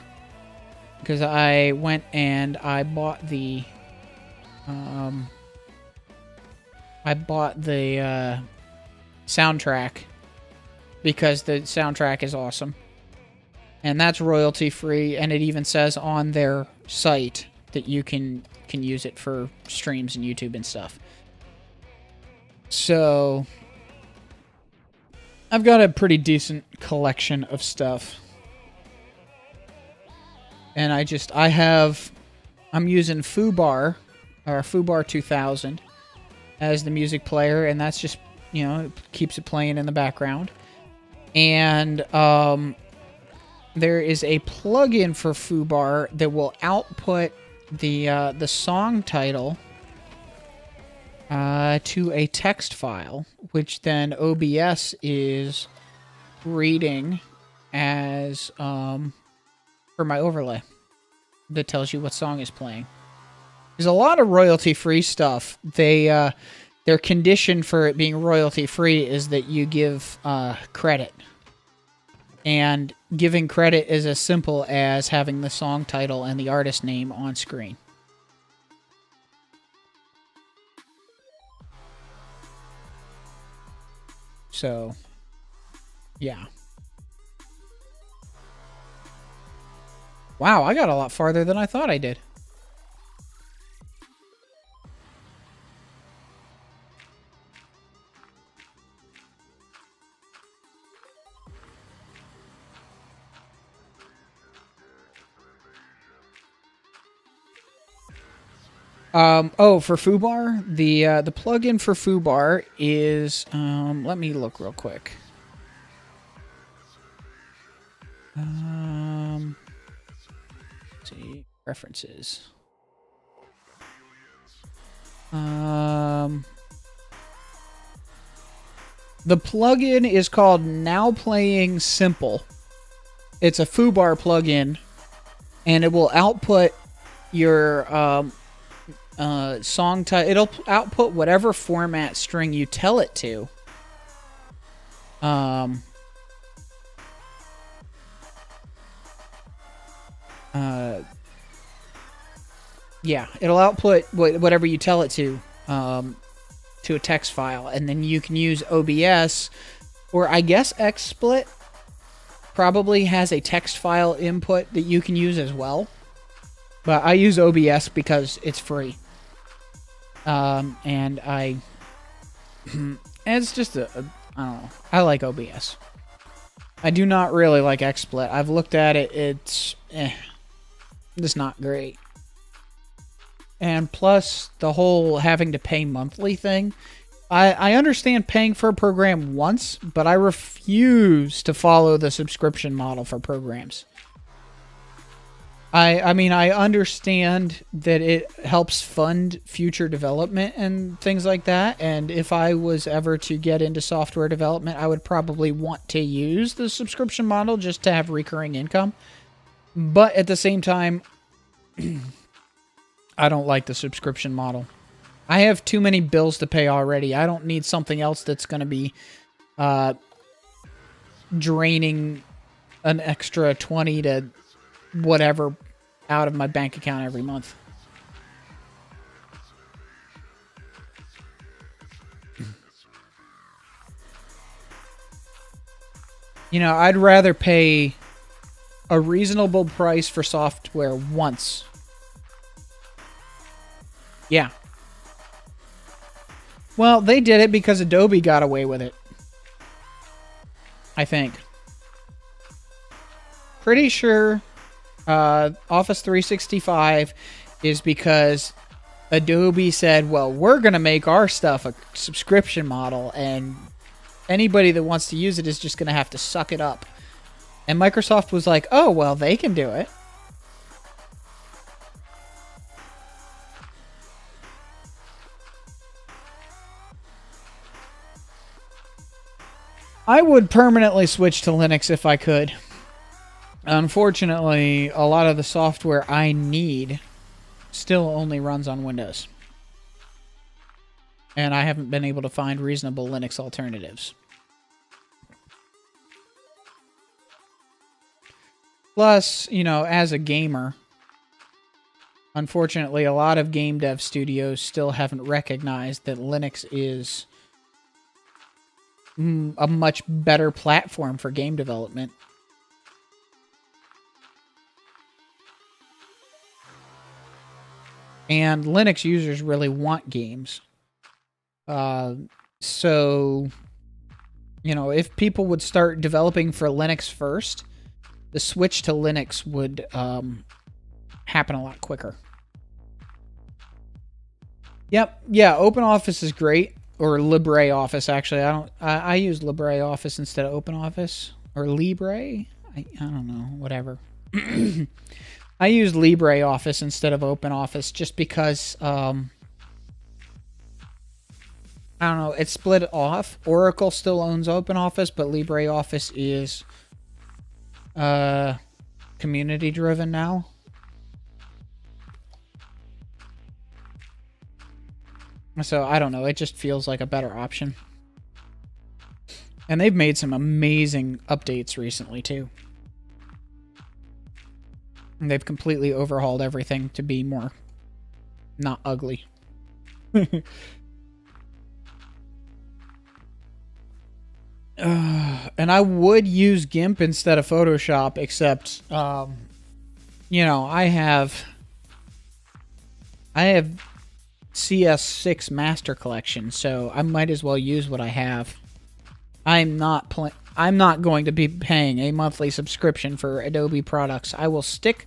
because I went and I bought the soundtrack, because the soundtrack is awesome. And that's royalty free, and it even says on their site that you can use it for streams and YouTube and stuff. So I've got a pretty decent collection of stuff. And I'm using Fubar, or Fubar 2000 as the music player, and that's just, you know, it keeps it playing in the background. And there is a plugin for Fubar that will output the song title to a text file, which then OBS is reading as for my overlay that tells you what song is playing. There's a lot of royalty-free stuff. Their condition for it being royalty-free is that you give credit. And giving credit is as simple as having the song title and the artist name on screen. So, yeah. Wow, I got a lot farther than I thought I did. For Fubar, the plugin for Fubar is, let me look real quick. Let's see, preferences. The plugin is called Now Playing Simple. It's a Fubar plugin, and it will output your song title. It'll output whatever format string you tell it to. Yeah, it'll output whatever you tell it to a text file, and then you can use OBS, or I guess XSplit probably has a text file input that you can use as well. But I use OBS because it's free. And it's just I don't know. I like OBS. I do not really like XSplit. I've looked at it. It's not great. And plus, the whole having to pay monthly thing. I understand paying for a program once, but I refuse to follow the subscription model for programs. I mean, I understand that it helps fund future development and things like that, and if I was ever to get into software development, I would probably want to use the subscription model just to have recurring income. But at the same time, I don't like the subscription model. I have too many bills to pay already. I don't need something else that's going to be draining an extra 20 to whatever out of my bank account every month. You know, I'd rather pay a reasonable price for software once. Yeah. Well, they did it because Adobe got away with it. I think. Pretty sure Office 365 is because Adobe said, well, we're going to make our stuff a subscription model, and anybody that wants to use it is just going to have to suck it up. And Microsoft was like, oh, well, they can do it. I would permanently switch to Linux if I could. Unfortunately, a lot of the software I need still only runs on Windows. And I haven't been able to find reasonable Linux alternatives. Plus, you know, as a gamer, unfortunately, a lot of game dev studios still haven't recognized that Linux is a much better platform for game development. And Linux users really want games. So, you know, if people would start developing for Linux first, the switch to Linux would happen a lot quicker. Yep, yeah, OpenOffice is great. Or LibreOffice, actually. I use LibreOffice instead of OpenOffice. Or Libre? I don't know, whatever. I use LibreOffice instead of OpenOffice just because, I don't know, it's split off. Oracle still owns OpenOffice, but LibreOffice is community-driven now. So, I don't know. It just feels like a better option. And they've made some amazing updates recently, too. And they've completely overhauled everything to be more not ugly. And I would use GIMP instead of Photoshop, except, you know, I have CS6 Master Collection, so I might as well use what I have. I'm not going to be paying a monthly subscription for Adobe products. I will stick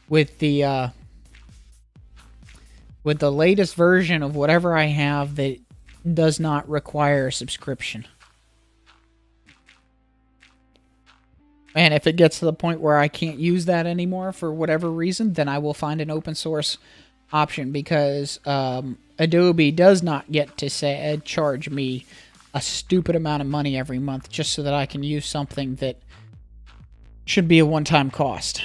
with the latest version of whatever I have that does not require a subscription. And if it gets to the point where I can't use that anymore for whatever reason, then I will find an open source option, because Adobe does not get to charge me a stupid amount of money every month just so that I can use something that should be a one-time cost.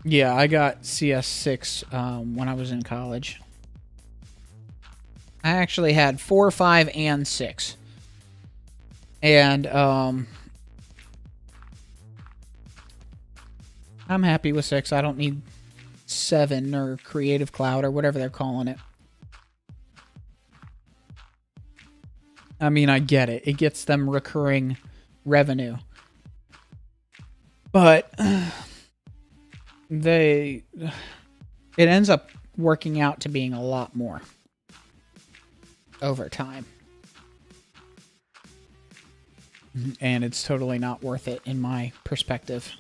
Yeah, I got CS6 when I was in college. I actually had 4, 5, and 6. And I'm happy with 6. I don't need 7 or Creative Cloud or whatever they're calling it. I mean, I get it. It gets them recurring revenue. But it ends up working out to being a lot more over time. And it's totally not worth it in my perspective.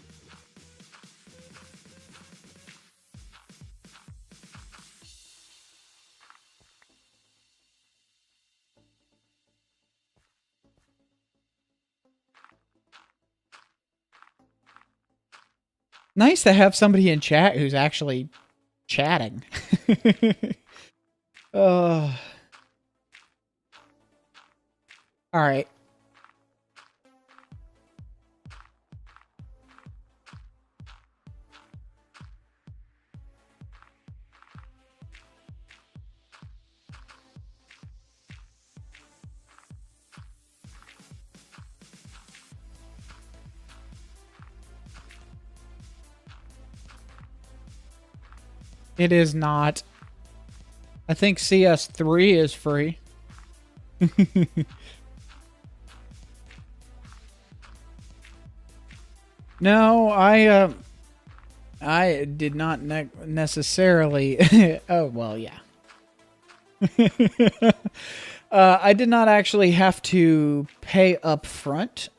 Nice to have somebody in chat who's actually chatting. All right. It is not. I think CS3 is free. No, I did not necessarily. Oh, well, yeah. I did not actually have to pay up front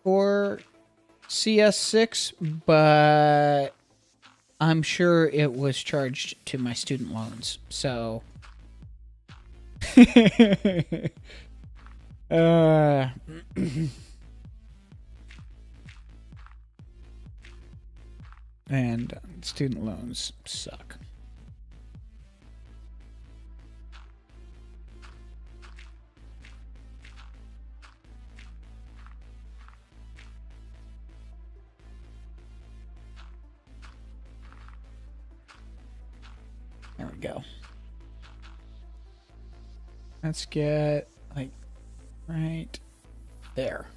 for CS6, but I'm sure it was charged to my student loans. So, uh, and student loans suck. There we go. Let's get, like, right there.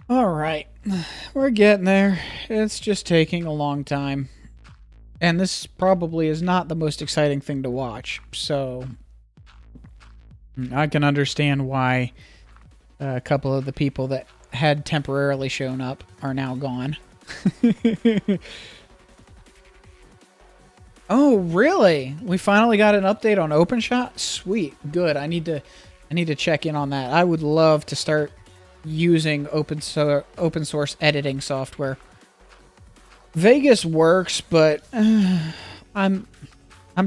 All right, we're getting there. It's just taking a long time. And this probably is not the most exciting thing to watch, so I can understand why a couple of the people that had temporarily shown up are now gone. Oh, really? We finally got an update on OpenShot? Sweet. Good. I need to check in on that. I would love to start using open source editing software. Vegas works, but I'm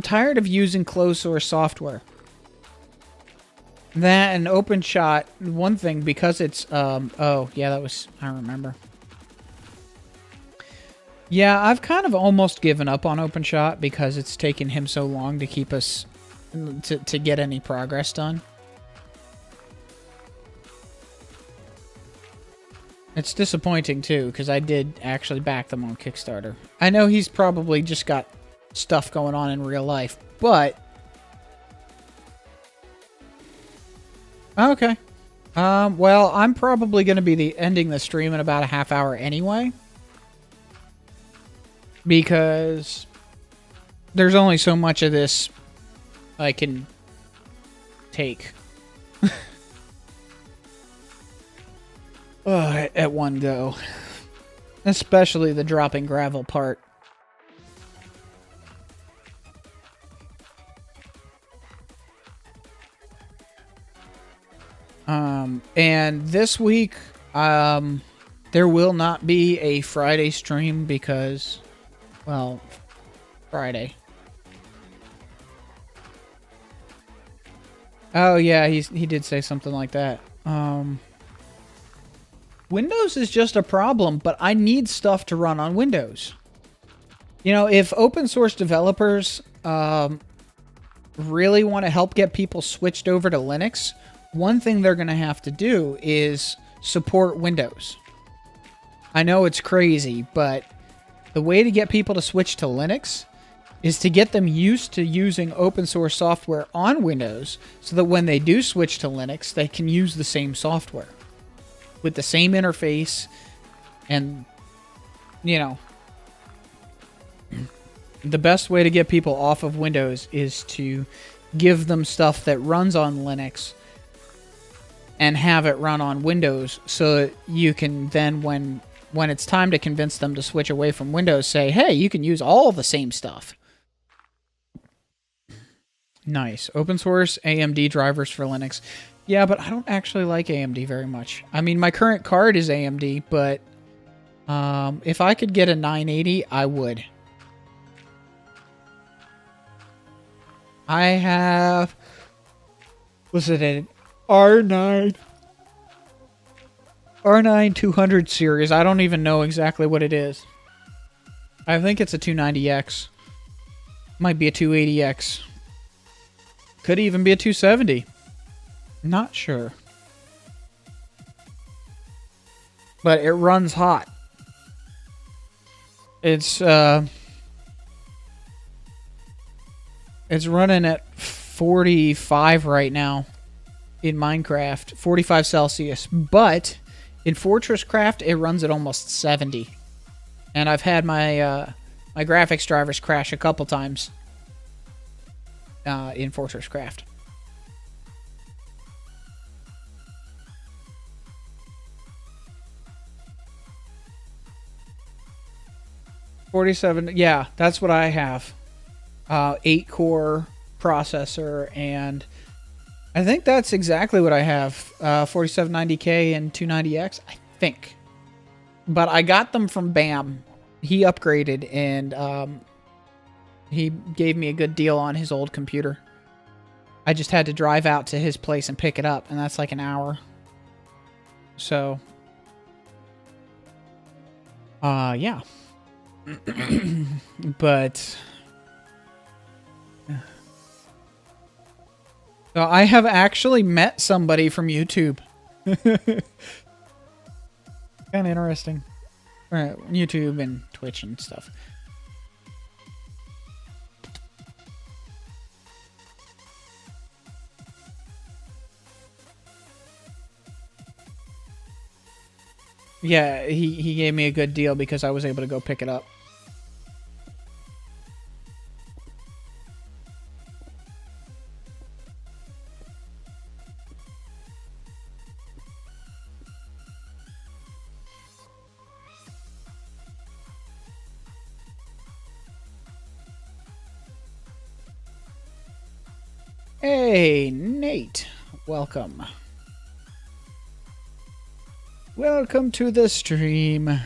tired of using closed source software. That and OpenShot, one thing, because it's oh yeah, that was, I remember. Yeah, I've kind of almost given up on OpenShot because it's taken him so long to keep us to get any progress done. It's disappointing, too, because I did actually back them on Kickstarter. I know he's probably just got stuff going on in real life, but... Okay. Well, I'm probably going to be ending the stream in about a half hour anyway. Because there's only so much of this I can take. At one go. Especially the dropping gravel part. And this week, there will not be a Friday stream because, well, Friday. Oh yeah, he did say something like that. Windows is just a problem, but I need stuff to run on Windows. You know, if open source developers really want to help get people switched over to Linux, one thing they're going to have to do is support Windows. I know it's crazy, but the way to get people to switch to Linux is to get them used to using open source software on Windows so that when they do switch to Linux, they can use the same software with the same interface. And, you know, the best way to get people off of Windows is to give them stuff that runs on Linux and have it run on Windows so that you can then, when it's time to convince them to switch away from Windows, say, hey, you can use all the same stuff. Nice. Open source AMD drivers for Linux. Yeah, but I don't actually like AMD very much. I mean, my current card is AMD, but if I could get a 980, I would. I have... Was it an R9 200 series? I don't even know exactly what it is. I think it's a 290X. Might be a 280X. Could even be a 270. Not sure. But it runs hot. It's running at 45 right now in Minecraft, 45 Celsius, but in Fortress Craft it runs at almost 70. And I've had my my graphics drivers crash a couple times in Fortress Craft. 47. Yeah, that's what I have. 8-core processor, and I think that's exactly what I have. 4790K and 290X, I think. But I got them from Bam. He upgraded, and he gave me a good deal on his old computer. I just had to drive out to his place and pick it up, and that's like an hour. So, yeah. But so I have actually met somebody from YouTube. Kind of interesting. YouTube and Twitch and stuff. Yeah, he gave me a good deal because I was able to go pick it up. Hey, Nate. Welcome. Welcome to the stream.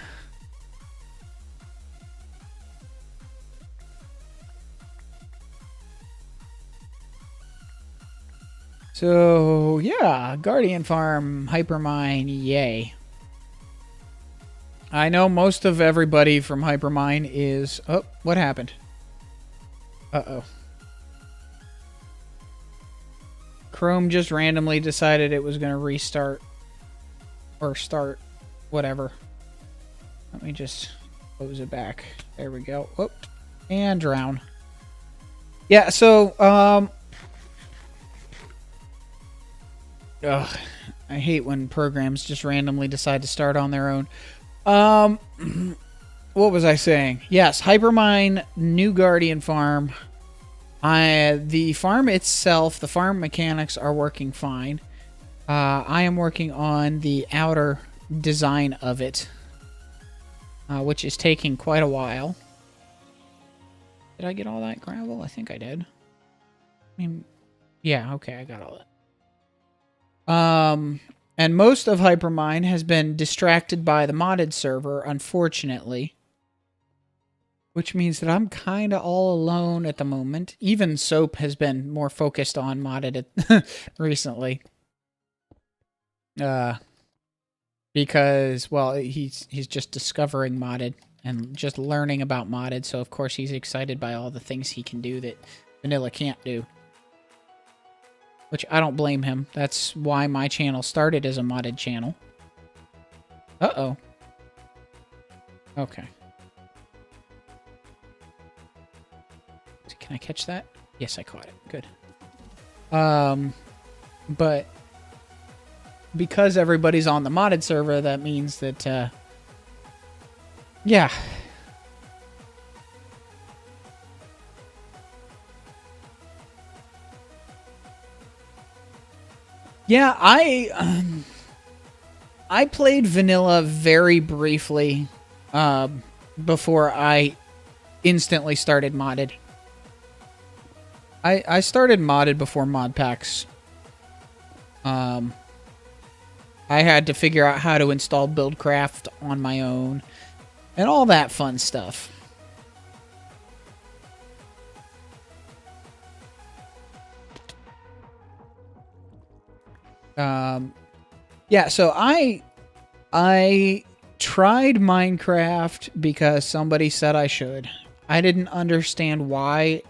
So, yeah, Guardian Farm, Hypermine, yay. I know most of everybody from Hypermine is... Oh, what happened? Uh-oh. Chrome just randomly decided it was going to restart. Or start. Whatever. Let me just close it back. There we go. Whoop. And drown. Yeah, so, ugh, I hate when programs just randomly decide to start on their own. What was I saying? Yes, Hypermine, new Guardian Farm. The farm itself, the farm mechanics are working fine. I am working on the outer design of it, which is taking quite a while. Did I get all that gravel? I think I did. I mean, yeah, okay, I got all that. And most of Hypermine has been distracted by the modded server, unfortunately. Which means that I'm kind of all alone at the moment. Even Soap has been more focused on modded recently. Because, well, he's just discovering modded and just learning about modded. So, of course, he's excited by all the things he can do that vanilla can't do. Which I don't blame him. That's why my channel started as a modded channel. Uh-oh. Okay. Can I catch that? Yes, I caught it. Good. But because everybody's on the modded server, that means that, yeah. Yeah, I played vanilla very briefly, before I instantly started modded. I started modded before mod packs. I had to figure out how to install Buildcraft on my own and all that fun stuff. Yeah, so I tried Minecraft because somebody said I should. I didn't understand why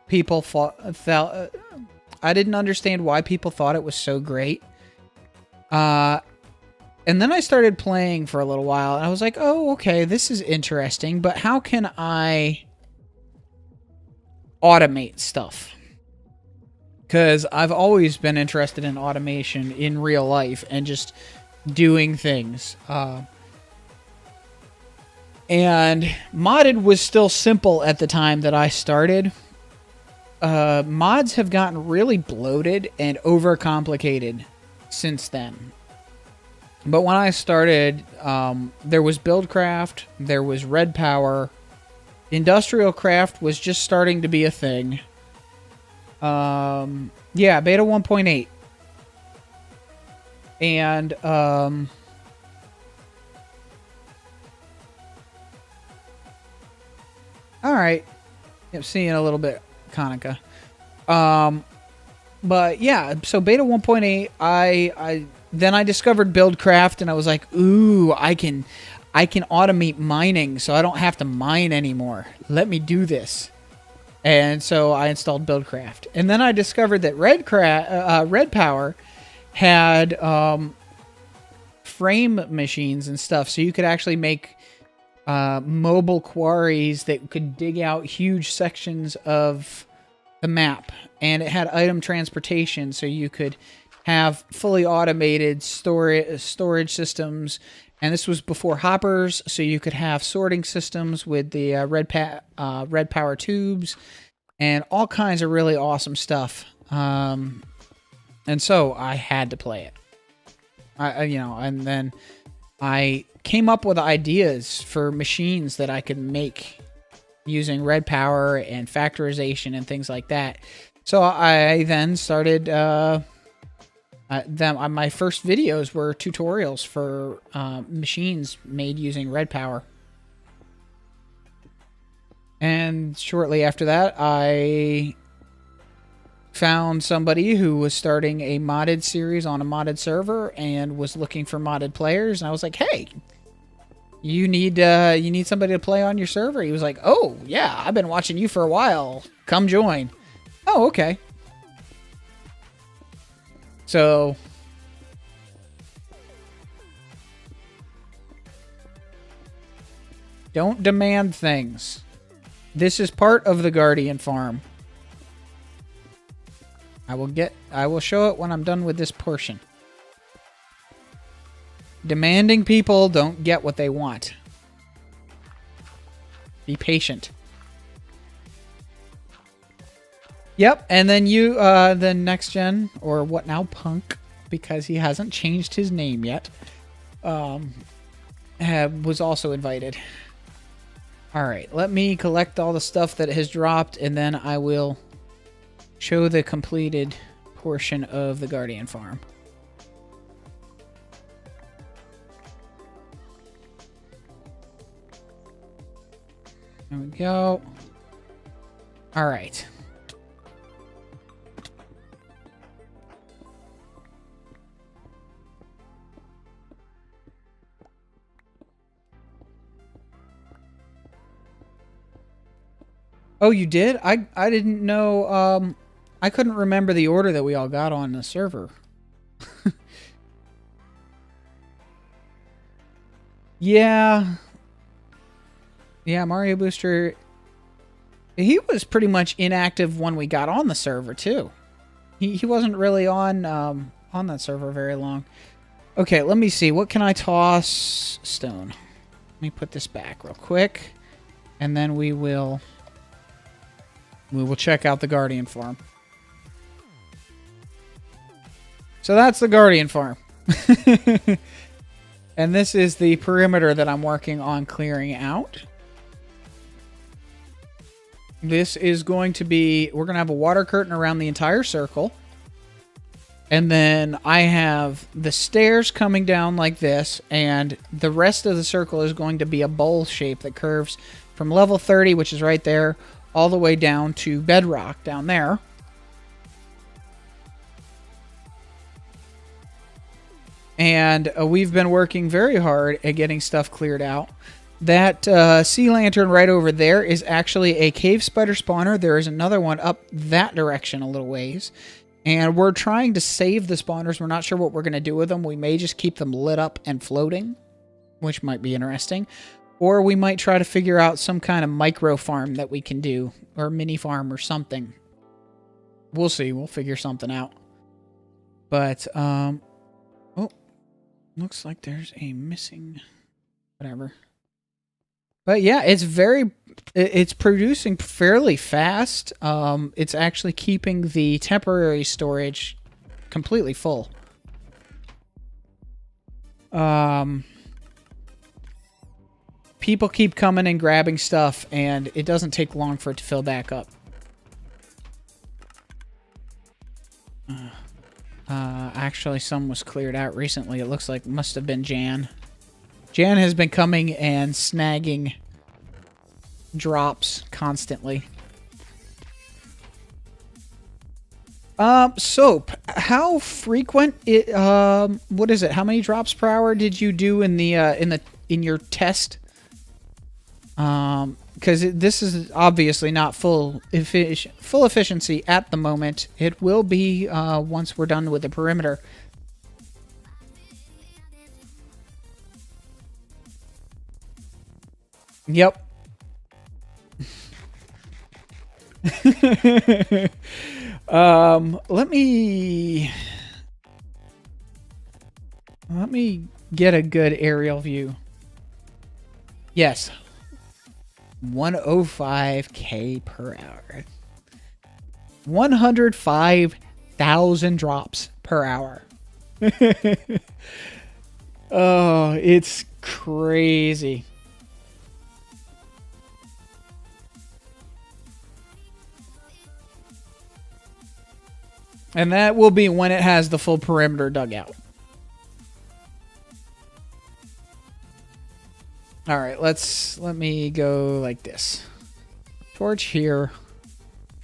people I didn't understand why people thought it was so great. And then I started playing for a little while, and I was like, oh, okay, this is interesting, but how can I automate stuff? Because I've always been interested in automation in real life and just doing things. And modded was still simple at the time that I started. Mods have gotten really bloated and overcomplicated since then. But when I started, there was Buildcraft, there was Red Power, Industrial craft was just starting to be a thing. Yeah, beta 1.8. And, alright. I'm seeing a little bit, Konica. But yeah, so beta 1.8, then I discovered Buildcraft, and I was like, ooh, I can automate mining, so I don't have to mine anymore. Let me do this. And so I installed Buildcraft. And then I discovered that Red Power had frame machines and stuff, so you could actually make mobile quarries that could dig out huge sections of the map. And it had item transportation, so you could have fully automated storage systems. And this was before hoppers, so you could have sorting systems with the red power tubes and all kinds of really awesome stuff. And so I had to play it. And then I came up with ideas for machines that I could make using red power and factorization and things like that. So I then started... my first videos were tutorials for machines made using red power. And shortly after that, I found somebody who was starting a modded series on a modded server and was looking for modded players. And I was like, hey, you need somebody to play on your server? He was like, oh, yeah, I've been watching you for a while. Come join. Oh, okay. So, don't demand things. This is part of the Guardian farm. I will show it when I'm done with this portion. Demanding people don't get what they want. Be patient. Yep, and then you, the next gen, or what now, Punk, because he hasn't changed his name yet, was also invited. Alright, let me collect all the stuff that has dropped, and then I will show the completed portion of the Guardian farm. There we go. Alright. Oh, you did? I didn't know. I couldn't remember the order that we all got on the server. Yeah. Yeah, Mario Booster. He was pretty much inactive when we got on the server, too. He wasn't really on that server very long. Okay, let me see. What can I toss? Stone. Let me put this back real quick. And then we will check out the Guardian farm. So that's the Guardian farm. And this is the perimeter that I'm working on clearing out. This is going to be... We're going to have a water curtain around the entire circle. And then I have the stairs coming down like this. And the rest of the circle is going to be a bowl shape that curves from level 30, which is right there, all the way down to bedrock down there. And we've been working very hard at getting stuff cleared out. That sea lantern right over there is actually a cave spider spawner. There is another one up that direction a little ways. And we're trying to save the spawners. We're not sure what we're going to do with them. We may just keep them lit up and floating, which might be interesting. Or we might try to figure out some kind of micro farm that we can do. Or mini farm or something. We'll see. We'll figure something out. But, oh. Looks like there's a missing... Whatever. But yeah, it's producing fairly fast. It's actually keeping the temporary storage completely full. people keep coming and grabbing stuff, and it doesn't take long for it to fill back up. Actually, some was cleared out recently. It looks like must have been Jan. Jan has been coming and snagging drops constantly. Soap, how frequent what is it? How many drops per hour did you do in your test? Because this is obviously not full efficiency at the moment. It will be once we're done with the perimeter. Yep. Let me get a good aerial view. Yes. 105k per hour. 105,000 drops per hour. Oh, it's crazy. And that will be when it has the full perimeter dug out. All right, let me go like this. Torch here,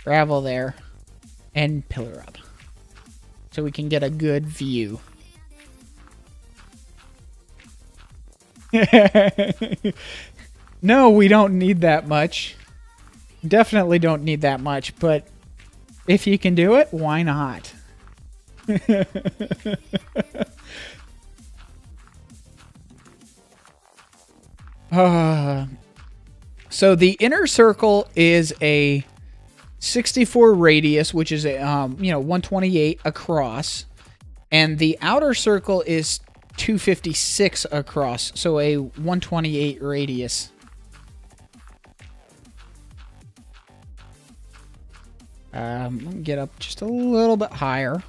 gravel there, and pillar up. So we can get a good view. No, we don't need that much. Definitely don't need that much, but if you can do it, why not? So the inner circle is a 64 radius, which is a 128 across, and the outer circle is 256 across, so a 128 radius. Let me get up just a little bit higher.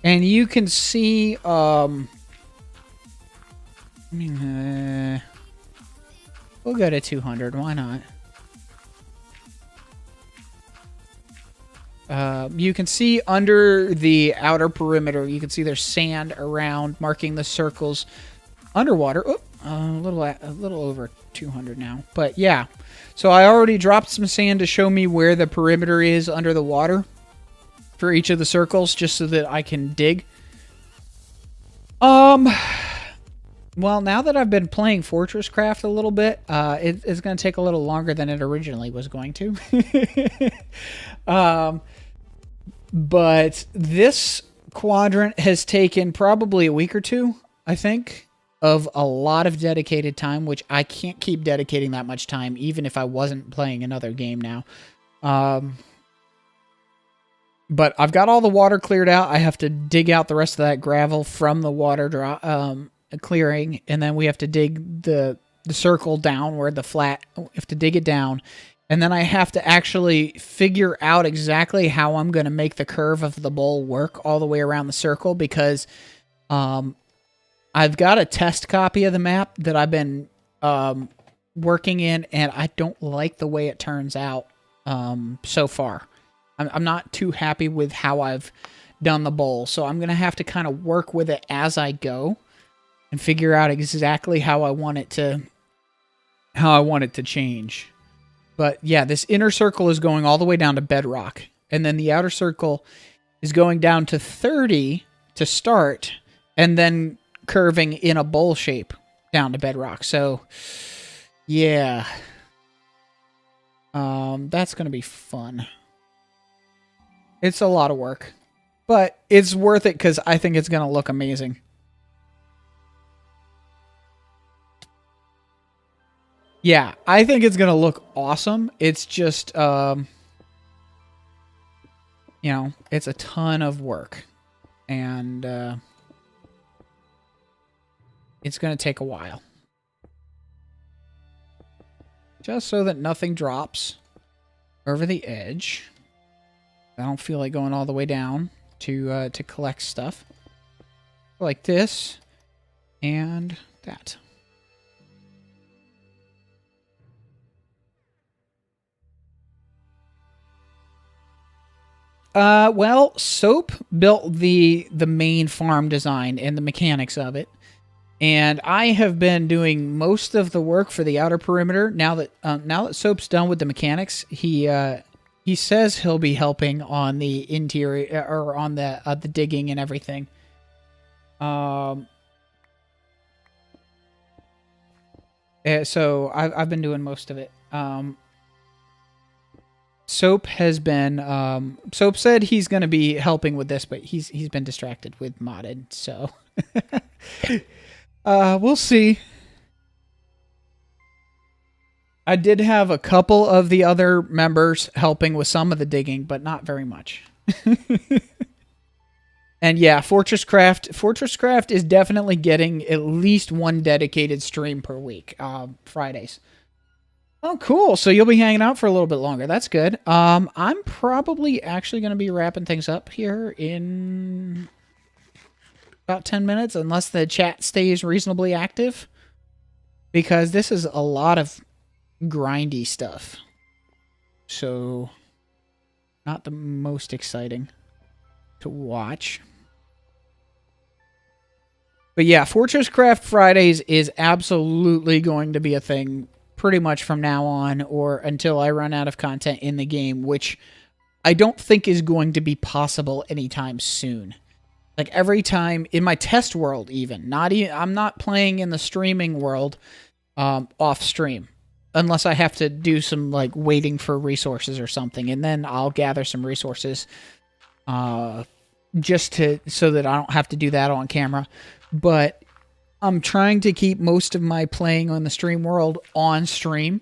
And you can see, we'll go to 200, why not? You can see under the outer perimeter, you can see there's sand around, marking the circles underwater. Oh, a little over 200 now, but yeah. So I already dropped some sand to show me where the perimeter is under the water for each of the circles, just so that I can dig. Well, now that I've been playing Fortress Craft a little bit, it's going to take a little longer than it originally was going to. But this quadrant has taken probably a week or two, I think, of a lot of dedicated time, which I can't keep dedicating that much time, even if I wasn't playing another game now. But I've got all the water cleared out. I have to dig out the rest of that gravel from the water clearing, and then we have to dig the circle down where the flat, we have to dig it down. And then I have to actually figure out exactly how I'm going to make the curve of the bowl work all the way around the circle, because I've got a test copy of the map that I've been working in, and I don't like the way it turns out so far. I'm not too happy with how I've done the bowl, so I'm going to have to kind of work with it as I go and figure out exactly how I want it to change. But yeah, this inner circle is going all the way down to bedrock, and then the outer circle is going down to 30 to start, and then curving in a bowl shape down to bedrock. So yeah, that's going to be fun. It's a lot of work, but it's worth it because I think it's going to look amazing. Yeah, I think it's going to look awesome. It's just, it's a ton of work, and it's going to take a while. Just so that nothing drops over the edge. I don't feel like going all the way down to collect stuff. Like this. And that. Well, Soap built the main farm design and the mechanics of it, and I have been doing most of the work for the outer perimeter. Now that Soap's done with the mechanics, he says he'll be helping on the interior or on the digging and everything. So I've been doing most of it. Soap has been Soap said he's going to be helping with this, but he's been distracted with modded, so we'll see. I did have a couple of the other members helping with some of the digging, but not very much. And yeah, Fortress Craft is definitely getting at least one dedicated stream per week, Fridays. Oh, cool. So you'll be hanging out for a little bit longer. That's good. I'm probably actually going to be wrapping things up here in about 10 minutes, unless the chat stays reasonably active, because this is a lot of grindy stuff. So, not the most exciting to watch. But yeah, Fortress Craft Fridays is absolutely going to be a thing pretty much from now on, or until I run out of content in the game, which I don't think is going to be possible anytime soon. Like every time in my test world, I'm not playing in the streaming world off stream, unless I have to do some like waiting for resources or something, and then I'll gather some resources just so that I don't have to do that on camera. But I'm trying to keep most of my playing on the stream world on stream,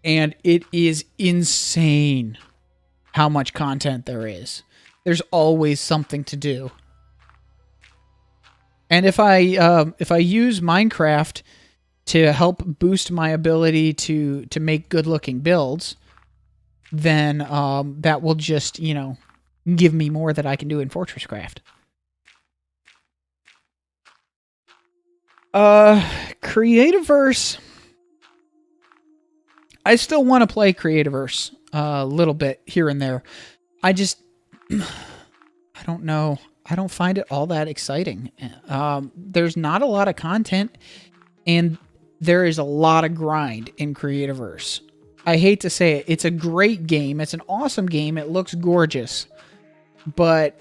and it is insane how much content there is. There's always something to do. And if I use Minecraft to help boost my ability to make good-looking builds, then that will just, give me more that I can do in Fortress Craft. Creativerse. I still want to play Creativerse a little bit here and there. I don't know. I don't find it all that exciting. There's not a lot of content, and there is a lot of grind in Creativerse. I hate to say it. It's a great game. It's an awesome game. It looks gorgeous. But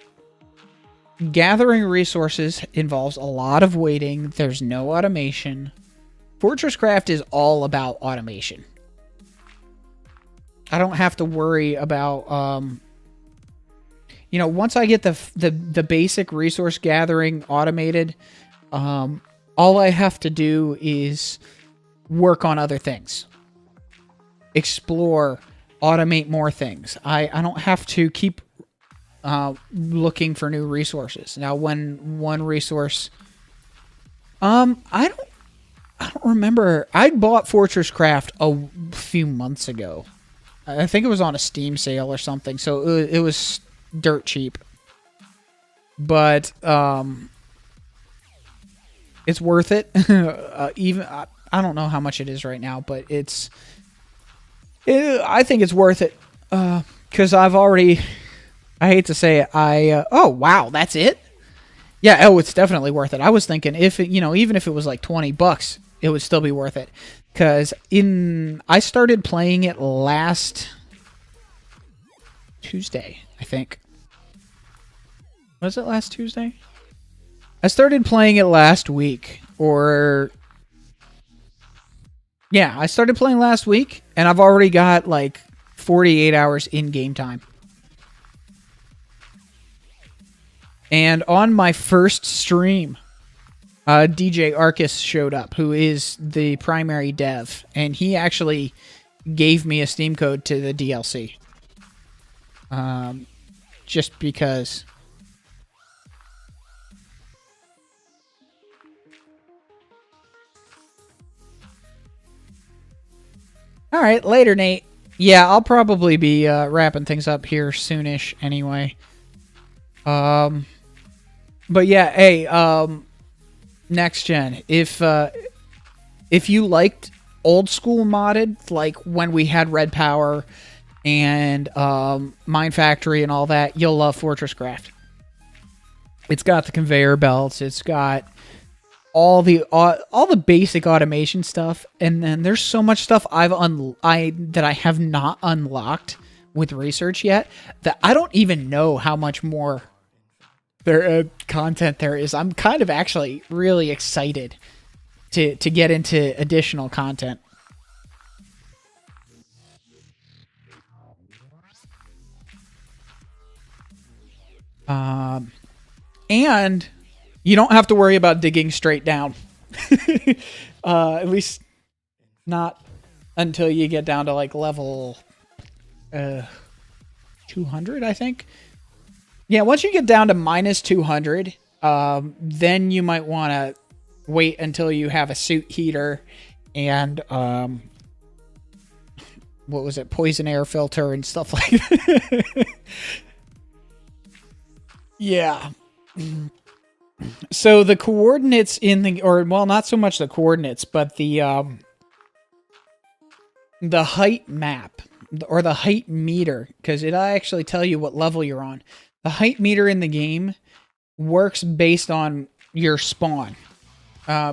gathering resources involves a lot of waiting. There's no automation. Fortress Craft is all about automation. I don't have to worry about, once I get the basic resource gathering automated, all I have to do is work on other things. Explore, automate more things. I don't have to keep looking for new resources. Now, when one resource, I don't remember. I bought Fortress Craft a few months ago. I think it was on a Steam sale or something, so it was dirt cheap. But it's worth it. I don't know how much it is right now, but I think it's worth it because I've already. I hate to say it. Oh wow, that's it. Yeah. Oh, it's definitely worth it. I was thinking even if it was like $20, it would still be worth it. Because I started playing it last Tuesday, I think. Was it last Tuesday? I started playing it last week, I started playing last week, and I've already got like 48 hours in game time. And on my first stream, DJ Arcus showed up, who is the primary dev, and he actually gave me a Steam code to the DLC. Just because. All right, later, Nate. Yeah, I'll probably be wrapping things up here soonish anyway. But yeah, hey, next gen. If you liked old school modded, like when we had Red Power and Mine Factory and all that, you'll love Fortresscraft. It's got the conveyor belts. It's got all the basic automation stuff, and then there's so much stuff that I have not unlocked with research yet that I don't even know how much more content there is. I'm kind of actually really excited to get into additional content. And you don't have to worry about digging straight down. At least not until you get down to like level 200, I think. Yeah, once you get down to minus 200, then you might want to wait until you have a suit heater and what was it, poison air filter and stuff like that. Yeah. So the coordinates in the, or well, not so much the coordinates, but the height map or the height meter, because it'll actually tell you what level you're on. The height meter in the game works based on your spawn,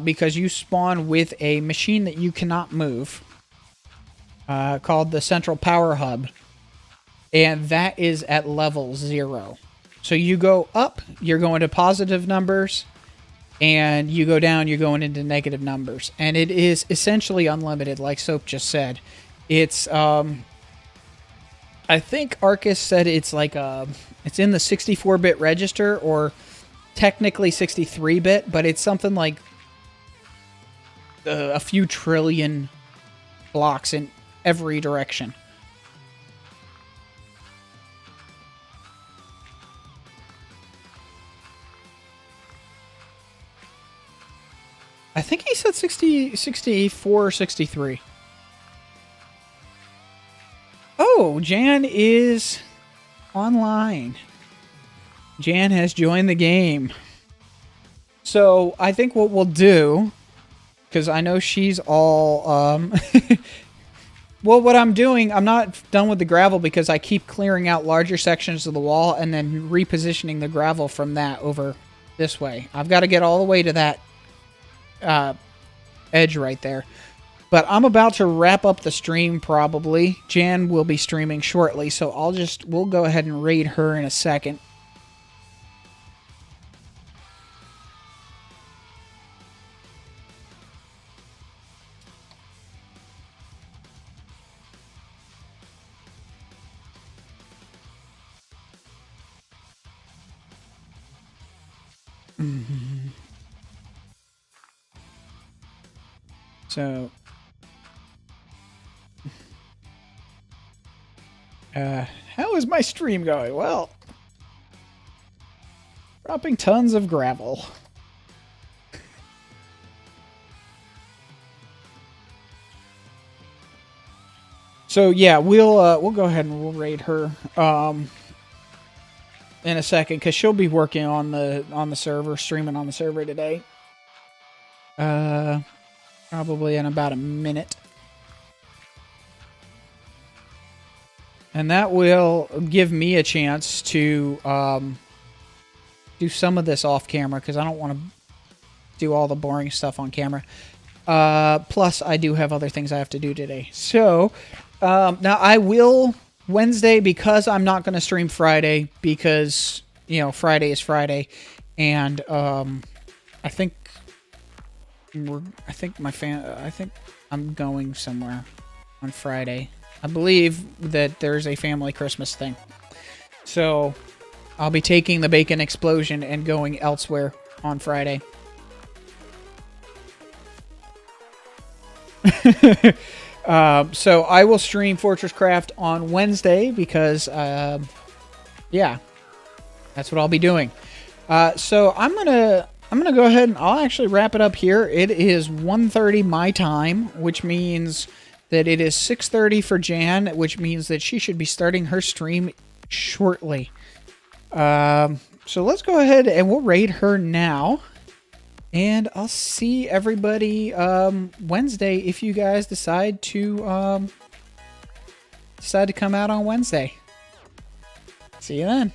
because you spawn with a machine that you cannot move, called the Central Power Hub, and that is at level 0. So you go up, you're going to positive numbers, and you go down, you're going into negative numbers. And it is essentially unlimited, like Soap just said. It's, I think Arcus said it's like it's in the 64-bit register, or technically 63-bit, but it's something like a few trillion blocks in every direction. I think he said 60, 64, 63. Oh, Jan is online. Jan has joined the game. So I think what we'll do, because I know she's all... well, what I'm doing, I'm not done with the gravel because I keep clearing out larger sections of the wall and then repositioning the gravel from that over this way. I've got to get all the way to that edge right there. But I'm about to wrap up the stream probably. Jan will be streaming shortly, so we'll go ahead and raid her in a second. So, how is my stream going? Well, dropping tons of gravel. So yeah, we'll go ahead and we'll raid her in a second, because she'll be working on the server, streaming on the server today. Probably in about a minute. And that will give me a chance to do some of this off camera, because I don't want to do all the boring stuff on camera. Plus, I do have other things I have to do today. So, now I will Wednesday, because I'm not going to stream Friday, because, you know, Friday is Friday. And I think I'm going somewhere on Friday. I believe that there's a family Christmas thing. So I'll be taking the Bacon Explosion and going elsewhere on Friday. So I will stream Fortresscraft on Wednesday because, yeah, that's what I'll be doing. So I'm gonna go ahead and I'll actually wrap it up here. It is 1:30 my time, which means that it is 6:30 for Jan, which means that she should be starting her stream shortly. So let's go ahead and we'll raid her now. And I'll see everybody Wednesday if you guys decide to come out on Wednesday. See you then.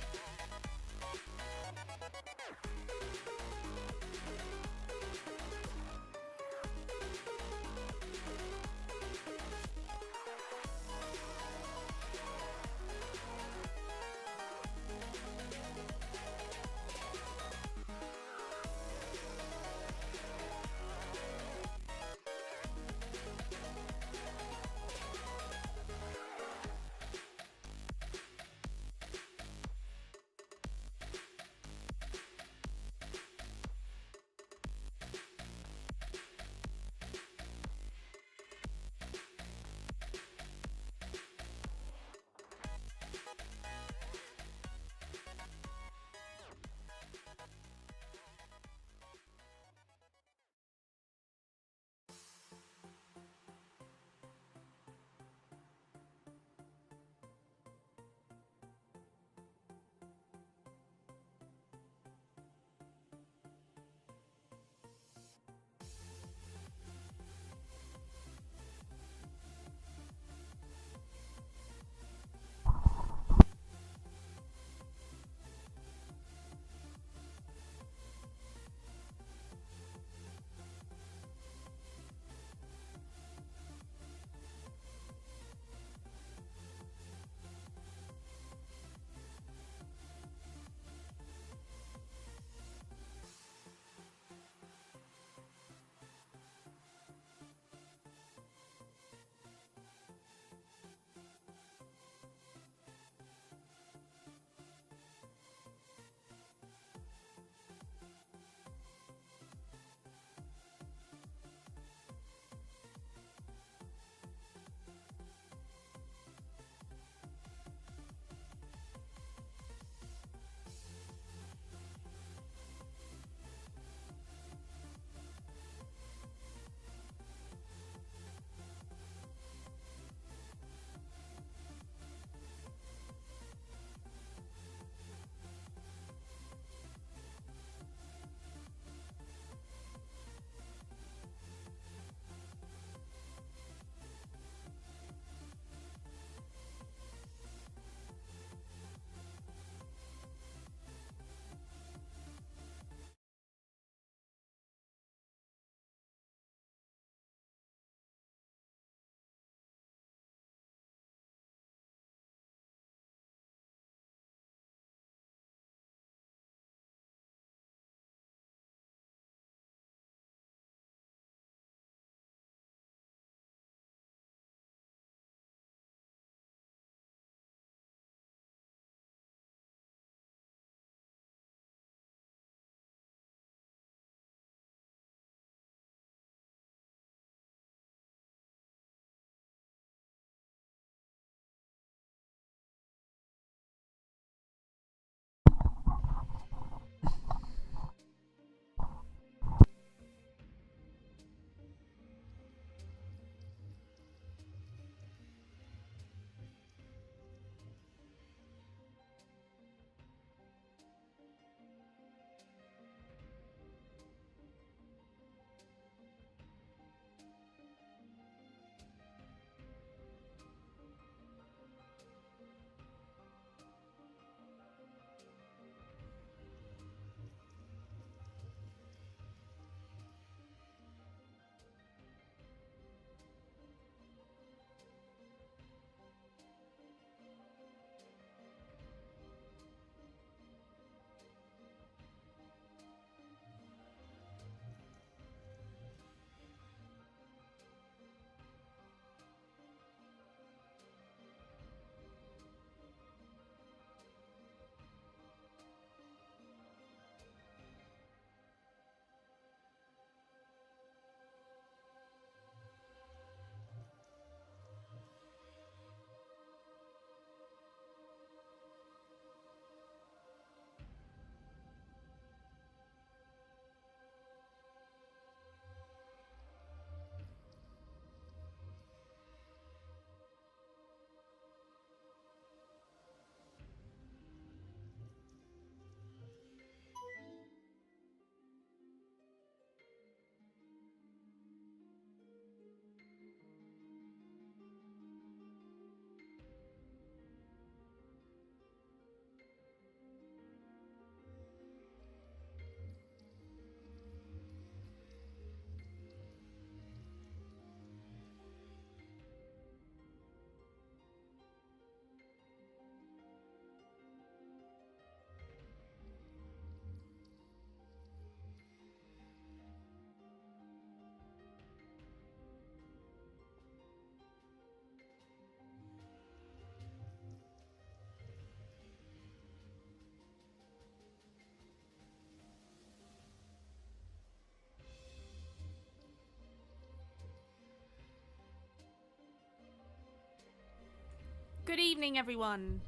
Good evening, everyone.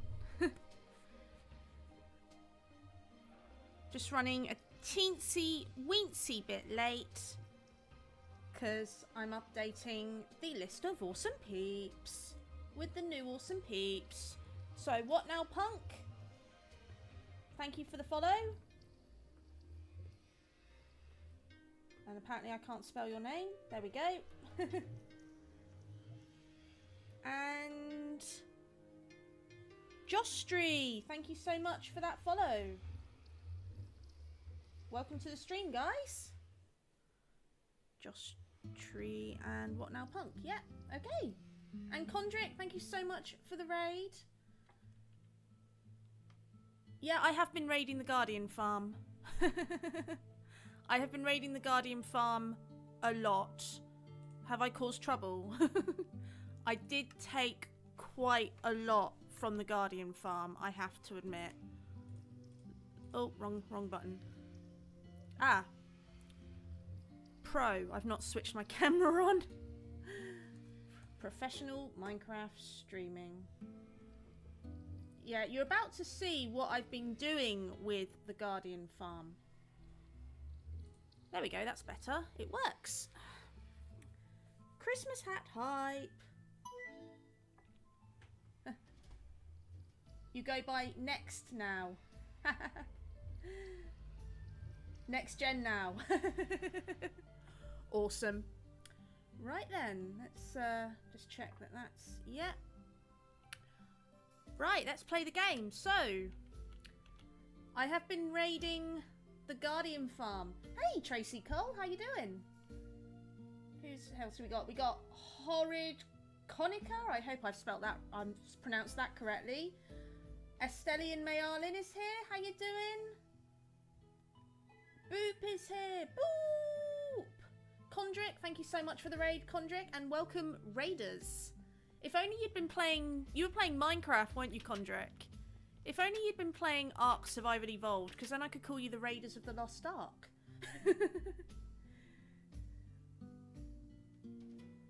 Just running a teensy weensy bit late because I'm updating the list of awesome peeps with the new awesome peeps. So what now, Punk? Thank you for the follow. And apparently I can't spell your name. There we go. And Jostry, thank you so much for that follow. Welcome to the stream, guys. Jostry and what now, Punk? Yeah, okay. And Condrick, thank you so much for the raid. Yeah, I have been raiding the Guardian farm. I have been raiding the Guardian farm a lot. Have I caused trouble? I did take quite a lot from the Guardian farm, I have to admit. Oh, wrong button. Ah. Pro. I've not switched my camera on. Professional Minecraft streaming. Yeah, you're about to see what I've been doing with the Guardian farm. There we go, that's better. It works. Christmas hat hype. You go by Next now. Next gen now. Awesome. Right then, let's just check that that's... Yeah. Right, let's play the game. So, I have been raiding the Guardian farm. Hey, Tracy Cole, how you doing? Who's else we got? We got Horrid Conica. I hope I've spelt that, pronounced that correctly. Estelian Mayarlin is here. How you doing? Boop is here. Boop! Condrick, thank you so much for the raid, Condrick, and welcome raiders. If only you'd been playing... You were playing Minecraft, weren't you, Condrick? If only you'd been playing Ark Survival Evolved, because then I could call you the Raiders of the Lost Ark.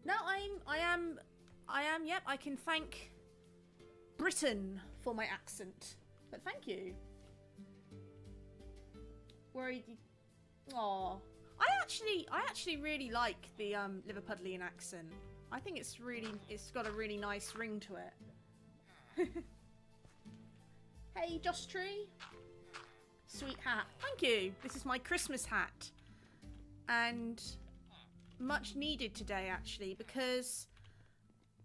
No, I am, yep, I can thank Britain for my accent. But thank you. Worried you... Aww. I actually really like the Liverpudlian accent. I think it's got a really nice ring to it. Hey, Jostry. Sweet hat. Thank you. This is my Christmas hat. And much needed today, actually, because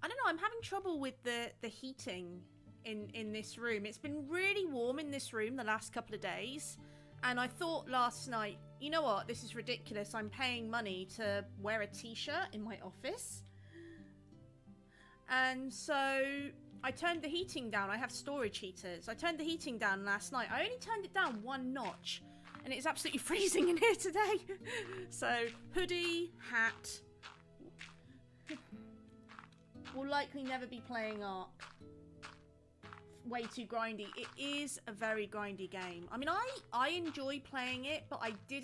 I don't know, I'm having trouble with the heating in this room. It's been really warm in this room the last couple of days. And I thought last night, you know what, this is ridiculous. I'm paying money to wear a t-shirt in my office. And so I turned the heating down. I have storage heaters. I turned the heating down last night. I only turned it down one notch. And it's absolutely freezing in here today. So, hoodie, hat. Will likely never be playing Ark. Way too grindy. It is a very grindy game. I mean, I enjoy playing it, but I didn't